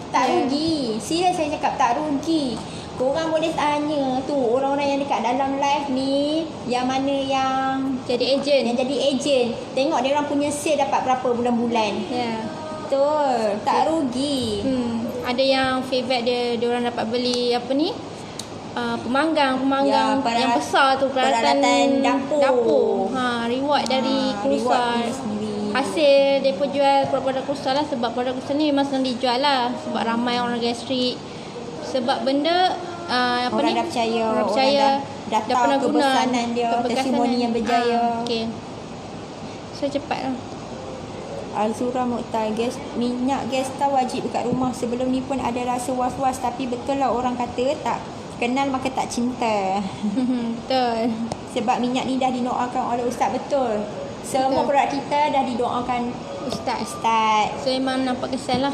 Tak rugi. Serius saya cakap tak rugi. Korang boleh tanya tu orang-orang yang dekat dalam live ni, yang mana yang Jadi ejen. jadi ejen. Tengok dia orang punya sale dapat berapa bulan-bulan. Ya. Betul. Tak rugi. Ada yang feedback dia orang dapat beli apa ni? Pemanggang Ya, yang besar tu, peralatan dapur. Reward dari reward Kurusa. dia sendiri. Hasil dia pun jual produk Kurusa lah, sebab produk Kurusa ni memang senang dijual lah, sebab ramai orang gastrik. Sebab benda apa Orang ni? dah percaya, Orang orang percaya, dah tahu pernah guna, kebesanan dia, testimoni yang berjaya. Okey. So cepat lah. Alzura Mukhtar, minyak Gesta wajib dekat rumah. Sebelum ni pun ada rasa was-was, tapi betul lah orang kata tak kenal maka tak cinta. Betul. Sebab minyak ni dah didoakan oleh Ustaz. Betul. Semua produk kita dah didoakan Ustaz. Ustaz. So memang nampak kesan lah.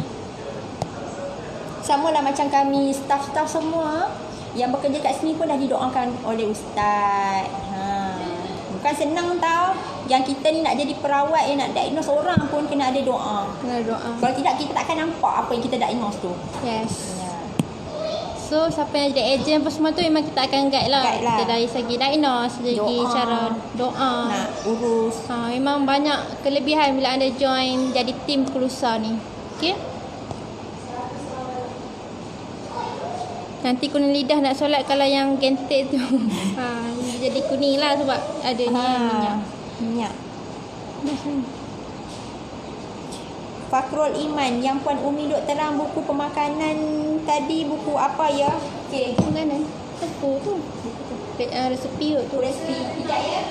Sama lah macam kami, staff-staff semua yang bekerja kat sini pun dah didoakan oleh Ustaz. Bukan senang tau. Yang kita ni nak jadi perawat, yang nak diagnose orang pun kena ada doa. Kena doa. Kalau tidak, kita takkan nampak apa yang kita diagnose tu. Yes. Ya. So siapa yang jadi ejen apa semua tu memang kita akan guide lah. Guide lah. Kita dari segi diagnose, dari segi Doa. cara doa. Nak urus. Memang banyak kelebihan bila anda join jadi tim Kurusa ni. Okay? Nanti kuning lidah nak solat kalau yang gentik tu. Jadi kuning lah sebab adanya minyak. Minyak. Fakrul Iman, yang Puan Umi duk terang buku pemakanan tadi, buku apa ya? Okey, Mana? Buku tu. Resepi tu. resipi. Tidak ya?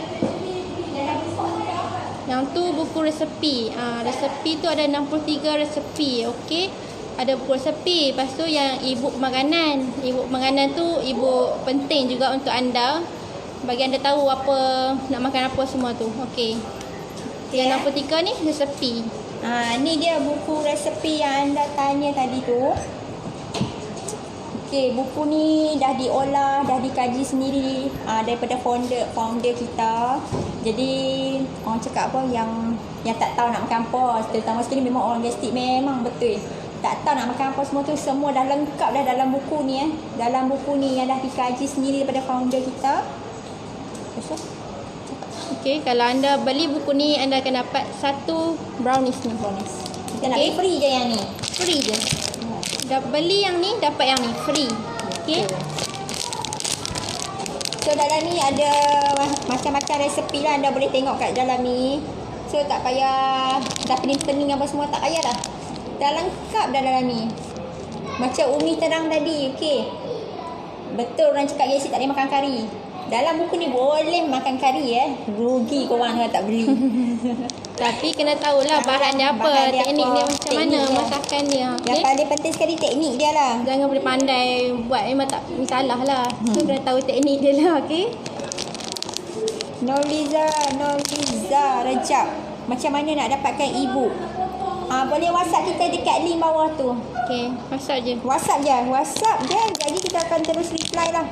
Yang tu buku resepi. Resepi tu ada 63 resepi. Okey. Ada buku resepi. Lepas tu yang ibu pemakanan. Ibu pemakanan tu ibu penting juga untuk anda. Bagi anda tahu apa nak makan apa semua tu. Okey. Yang 63 ni resepi. Ni dia buku resepi yang anda tanya tadi tu. Okey, buku ni dah diolah, dah dikaji sendiri daripada founder kita. Jadi orang cakap apa yang tak tahu nak makan apa, terutama sekali memang orang gastrik, memang betul. Tak tahu nak makan apa semua tu, semua dah lengkap dah dalam buku ni Dalam buku ni yang dah dikaji sendiri daripada founder kita. Okey, kalau anda beli buku ni anda akan dapat satu brownies ni. Bonus. Kita nak Okey. free je yang ni. Free je. Dah beli yang ni dapat yang ni free. Okey. So dalam ni ada macam-macam resepi lah, anda boleh tengok kat dalam ni. So tak payah dah pening-pening apa semua, tak payah dah. Dah lengkap dah dalam ni. Macam Umi terang tadi, okey. Betul orang cakap Yesi tak boleh makan kari. Dalam buku ni boleh makan kari Rugi korang kalau tak beli. Tapi kena tahulah bahan dia apa, Bahan dia teknik apa, dia macam teknik mana dia. masakan dia. Yang Okey. paling penting sekali teknik dia lah. Jangan boleh pandai buat memang tak salah lah. So kena tahu teknik dia lah, okey. Noliza Rejab. Macam mana nak dapatkan e-book? Boleh WhatsApp kita dekat link bawah tu. Okey, masak je. WhatsApp je. Jadi kita akan terus reply lah.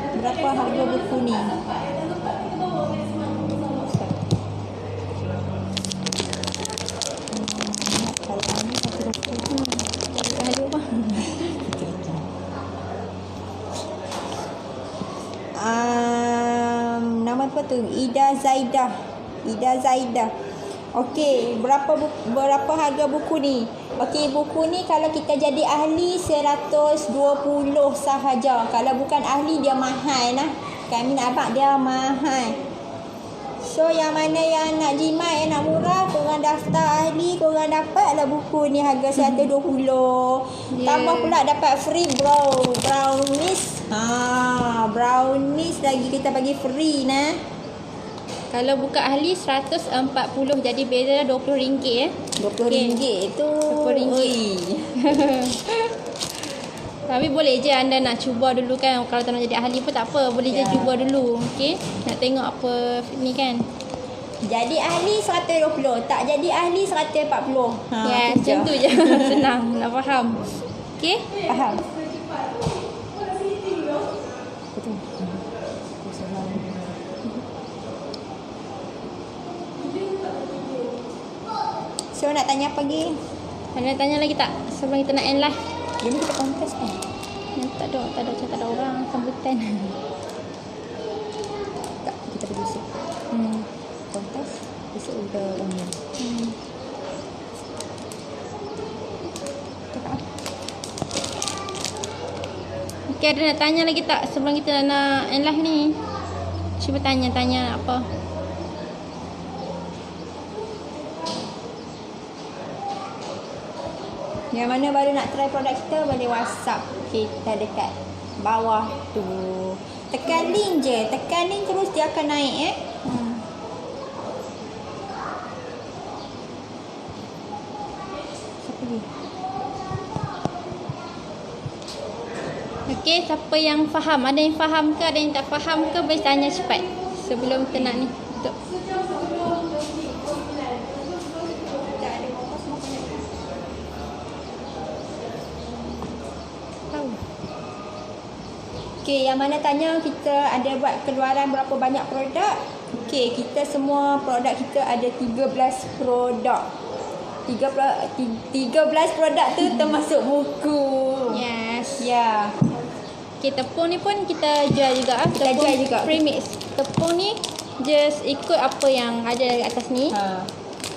Berapa harga buku ni? Lalu apa? Nama apa tu? Ida Zaidah. Okey, berapa harga buku ni? Okey, buku ni kalau kita jadi ahli 120 sahaja. Kalau bukan ahli dia mahal lah. Kami nak abang dia mahal. So yang mana yang nak jimat, yang nak murah, korang daftar ahli, korang dapatlah buku ni harga 120. Tambah pula dapat free brownies. Brownies lagi kita bagi free nah. Kalau buka ahli 140, jadi beza RM20 ya. RM20 tu. RM20. Oi. Tapi boleh je anda nak cuba dulu kan. Kalau tak nak jadi ahli pun tak apa, boleh je cuba dulu. Okey. Nak tengok apa ni kan. Jadi ahli 120, tak jadi ahli 140. Yes, tu je. macam tu je. Senang nak faham. Okey. Faham. So nak tanya apa lagi? Ada nak tanya lagi tak? Sebelum kita nak end live. Jadi kita kontes kan? Tak ada orang sambutan. Tak, kita pergi besok. Kontes. Besok udah umum. Okey, ada nak tanya lagi tak sebelum kita nak end live ni? Cuba tanya apa? Yang mana baru nak try produk kita, boleh WhatsApp kita dekat bawah tu. Tekan link je. Tekan link terus dia akan naik Siapa ni? Okey, siapa yang faham? Ada yang faham ke? Ada yang tak faham ke? Boleh tanya cepat sebelum kita nak ni. Tutup. Okey, yang mana tanya kita ada buat keluaran berapa banyak produk? Okey, kita semua produk kita ada 13 produk. 13 produk tu termasuk buku. Yes. Ya. Okey, tepung ni pun kita jual juga. Kita Tepung jual juga. premix. Tepung ni just ikut apa yang ada di atas ni.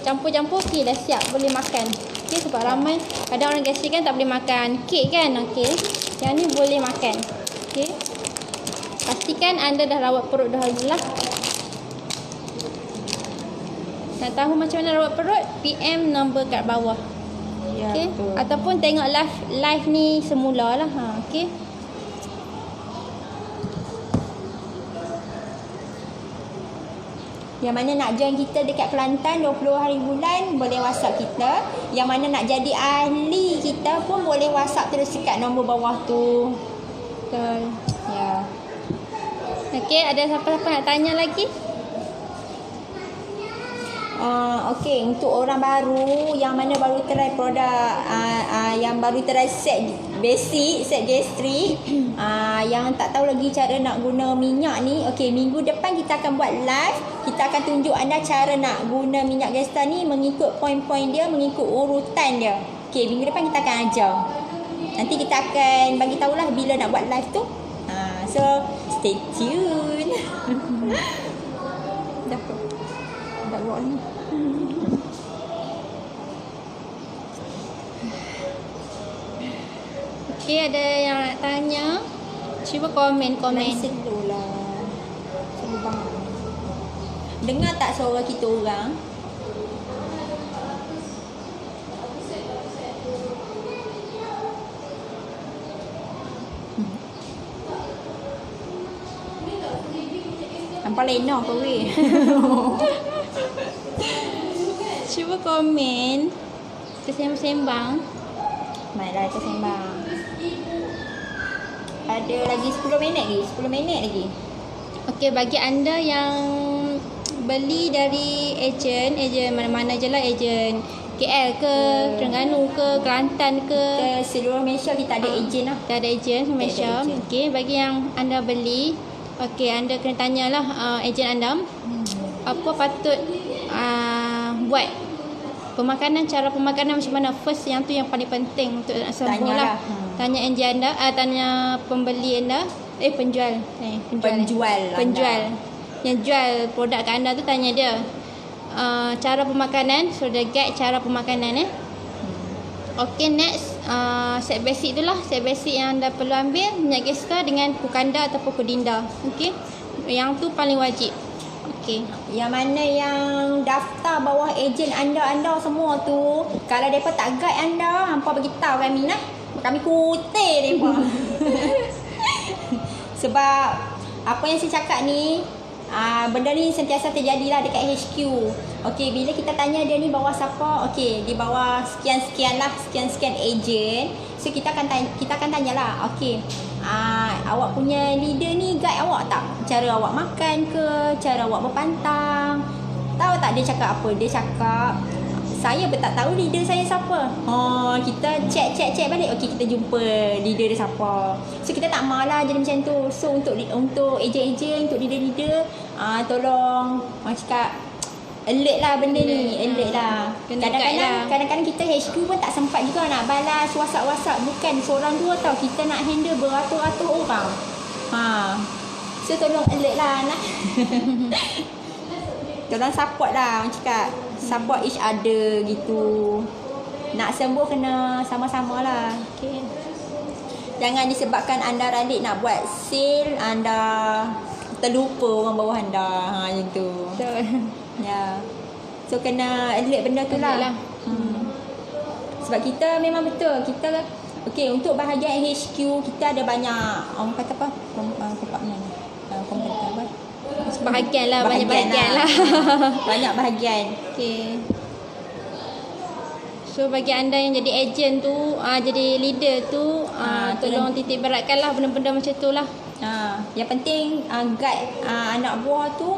Campur-campur, okey, dah siap boleh makan. Okey, sebab ramai kadang orang gastrik kan tak boleh makan kek kan. Okey. Yang ni boleh makan. Okey. Pastikan anda dah rawat perut dahulu lah. Nak tahu macam mana rawat perut? PM nombor kat bawah. Ya, Okey. betul. Ataupun tengok live ni semula lah. Okey. Yang mana nak join kita dekat Kelantan 20 hari bulan, boleh WhatsApp kita. Yang mana nak jadi ahli kita pun boleh WhatsApp terus dekat nombor bawah tu. Betul. Ya. Okey, ada siapa-siapa nak tanya lagi? Okey, untuk orang baru yang mana baru try produk yang baru try set basic, set gastrik, yang tak tahu lagi cara nak guna minyak ni. Okey, minggu depan kita akan buat live. Kita akan tunjuk anda cara nak guna minyak Gestar ni mengikut poin-poin dia, mengikut urutan dia. Okey, minggu depan kita akan ajar. Nanti kita akan bagi tahulah bila nak buat live tu. So stay tune. Dah buat ni. Okey, ada yang nak tanya? Cuba komen. Slow lah. Slow banget. Dengar tak suara kita orang? Nampak lena kau weh. Cuba komen. Kita sembang. Marilah kita sembang. Ada lagi 10 minit lagi. 10 minit lagi. Okey, bagi anda yang beli dari ejen mana-mana je lah, ejen KL ke, Terengganu ke, Kelantan ke. Kita seluruh Malaysia kita ada ejen lah. Kita ada ejen Malaysia. ejen. Okey, bagi yang anda beli, okey, anda kena tanyalah ejen anda apa patut buat pemakanan, cara pemakanan macam mana. First, yang tu yang paling penting untuk nak sembuh Tanyalah. lah. Tanya ejen anda, tanya pembeli anda, penjual. Penjual. Yang jual produk kat anda tu, tanya dia cara pemakanan. So dia guide cara pemakanan. Okay, next set basic tu lah. Set basic yang anda perlu ambil minyak Gestar dengan Kukanda ataupun Kudinda. Okay, yang tu paling wajib. Okay. Yang mana yang daftar bawah ejen anda semua tu, kalau mereka tak guide anda, hampa beritahu kami nah. Kami kutip mereka. Sebab apa yang saya cakap ni Benda ni sentiasa terjadilah dekat HQ. Okey, bila kita tanya dia ni bawah siapa? Okey, di bawah sekian-sekian lah, sekian-sekian agent. So kita akan tanyalah, okey, awak punya leader ni guide awak tak? Cara awak makan ke? Cara awak berpantang? Tahu tak dia cakap apa? Dia cakap, saya pun tak tahu leader saya siapa. Kita check balik. Okey, kita jumpa leader dia siapa. So kita tak malah jadi macam tu. So untuk ejen-ejen, untuk leader-leader, tolong cakap alert lah benda ni, alert lah. Kadang-kadang kita HQ pun tak sempat juga nak balas WhatsApp. Bukan seorang dua tau, kita nak handle beratus-ratus orang. So tolong alert lah nak. Tolong support lah, orang cakap support each other gitu. Nak sembuh kena sama-sama lah. Okay. Jangan disebabkan anda radik nak buat sale, anda terlupa orang bawah anda. Macam tu. Betul. Ya. So kena alert benda tu lah. Sebab kita memang betul. Kita okey, untuk bahagian HQ kita ada banyak orang kata apa? Kompartmen. Kompartmen apa? Bahagian lah, banyak bahagian lah. Banyak bahagian. Okay. So bagi anda yang jadi ejen tu, jadi leader tu, tolong titik beratkan lah benda-benda macam tu lah. Yang penting guide anak buah tu,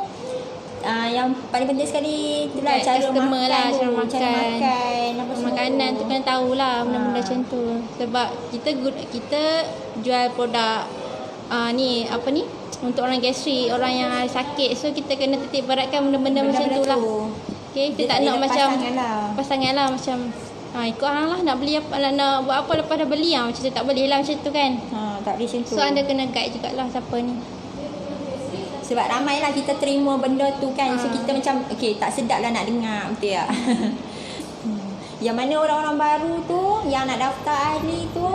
yang paling penting sekali itulah cara customer makan lah, tu, cara makan apa semua makanan tu kan tahulah benda-benda macam tu. Sebab kita jual produk ni apa ni untuk orang gastrik, orang yang sakit. So kita kena titik beratkan benda-benda macam tu lah. Okay, kita tak nak macam pasangan lah macam ikut hang lah nak beli apa, nak buat apa lepas dah beli macam tu tak boleh lah macam tu kan. Tak boleh macam tu. So anda kena guide jugalah siapa ni. Sebab ramai lah kita terima benda tu kan. So kita macam okay, tak sedap lah nak dengar. Betul tak? Yang mana orang-orang baru tu yang nak daftar ahli tu,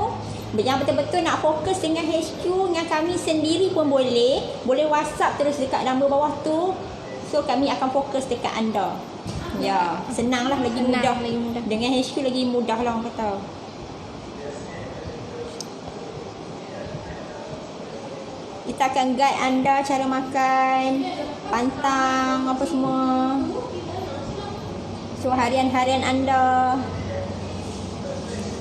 yang betul-betul nak fokus dengan HQ, dengan kami sendiri pun boleh WhatsApp terus dekat nombor bawah tu. So kami akan fokus dekat anda. Ya, senang lah, lagi mudah. Dengan HQ lagi mudah lah orang kata. Kita akan guide anda cara makan, pantang, apa semua. So harian-harian anda.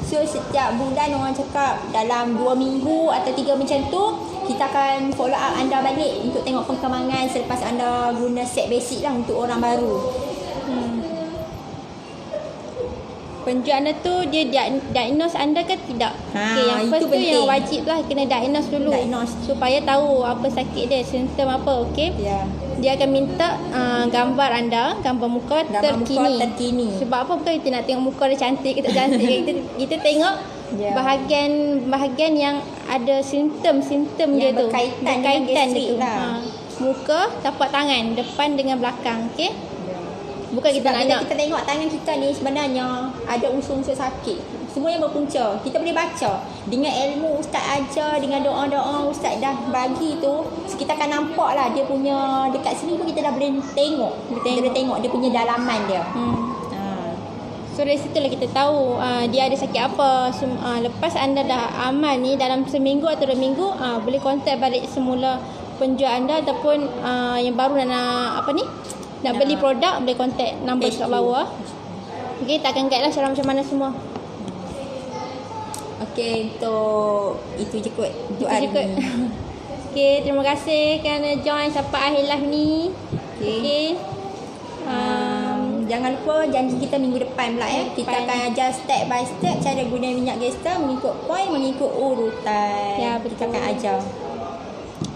So setiap bulan orang cakap dalam 2 minggu atau 3 macam tu, kita akan follow up anda balik untuk tengok perkembangan selepas anda guna set basic lah untuk orang baru. Penjual anda tu dia diagnose anda ke tidak? Okay, yang first tu penting. yang wajib lah kena diagnose dulu. Supaya tahu apa sakit dia, simptom apa, okey? Ya. Dia akan minta gambar anda, gambar muka terkini. Sebab apa? Bukan kita nak tengok muka dia cantik ke tak cantik. kita tengok bahagian yang ada simptom-simptom dia tu. Berkaitan dia tu. Muka, tapak tangan, depan dengan belakang, okey? Bukan kita nak kita tengok tangan kita ni sebenarnya ada unsur-unsur sakit. Semua yang berpunca. Kita boleh baca. Dengan ilmu ustaz ajar, dengan doa-doa ustaz dah bagi tu, kita akan nampak lah dia punya, dekat sini pun kita dah boleh tengok. Kita boleh tengok dia punya dalaman dia. So dari situ lah kita tahu dia ada sakit apa. Lepas anda dah aman ni dalam seminggu atau 2 minggu, boleh kontak balik semula penjual anda ataupun yang baru nak nak beli produk, boleh kontak nombor kat bawah. Okey, kita akan guide lah cara macam mana semua. Okey, untuk itu je kot untuk hari ni. Okey, terima kasih kerana join sampai akhir live ni. Okey. Jangan lupa janji kita minggu depan pula ya. Kita akan ajar step by step cara guna minyak gestar mengikut poin, mengikut urutan. Ya, betul. Kita akan ajar.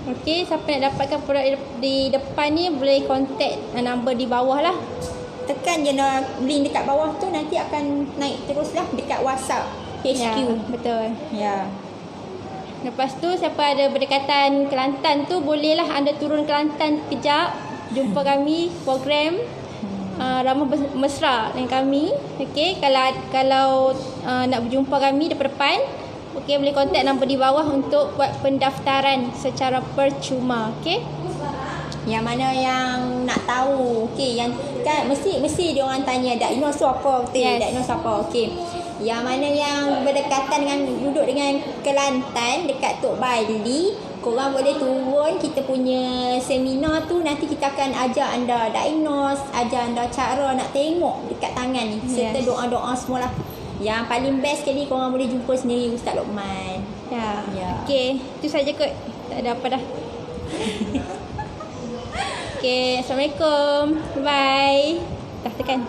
Okey, siapa nak dapatkan produk di depan ni boleh kontak nombor di bawah lah. Tekan je link dekat bawah tu, nanti akan naik terus lah dekat WhatsApp HQ. Ya, betul. Ya. Lepas tu siapa ada berdekatan Kelantan tu bolehlah anda turun Kelantan kejap, jumpa kami program Ramah Mesra dengan kami. Okey, kalau nak berjumpa kami depan-depan, okey, boleh kontak nombor di bawah untuk buat pendaftaran secara percuma. Okey. Yang mana yang nak tahu, okey, yang kan mesti dia orang tanya diagnose tu apa, betul? Yes. Diagnose apa? Okey. Yang mana yang berdekatan dengan duduk dengan Kelantan dekat Tok Bali, Korang boleh turun kita punya seminar tu. Nanti kita akan ajar anda diagnose, ajar anda cara nak tengok dekat tangan ni, serta Yes. doa-doa semua lah. Yang paling best sekali korang boleh jumpa sendiri Ustaz Lokman. Ya. Ya. Okey, itu saja kot. Tak ada apa dah. Okey, Assalamualaikum. Bye. Dah tekan.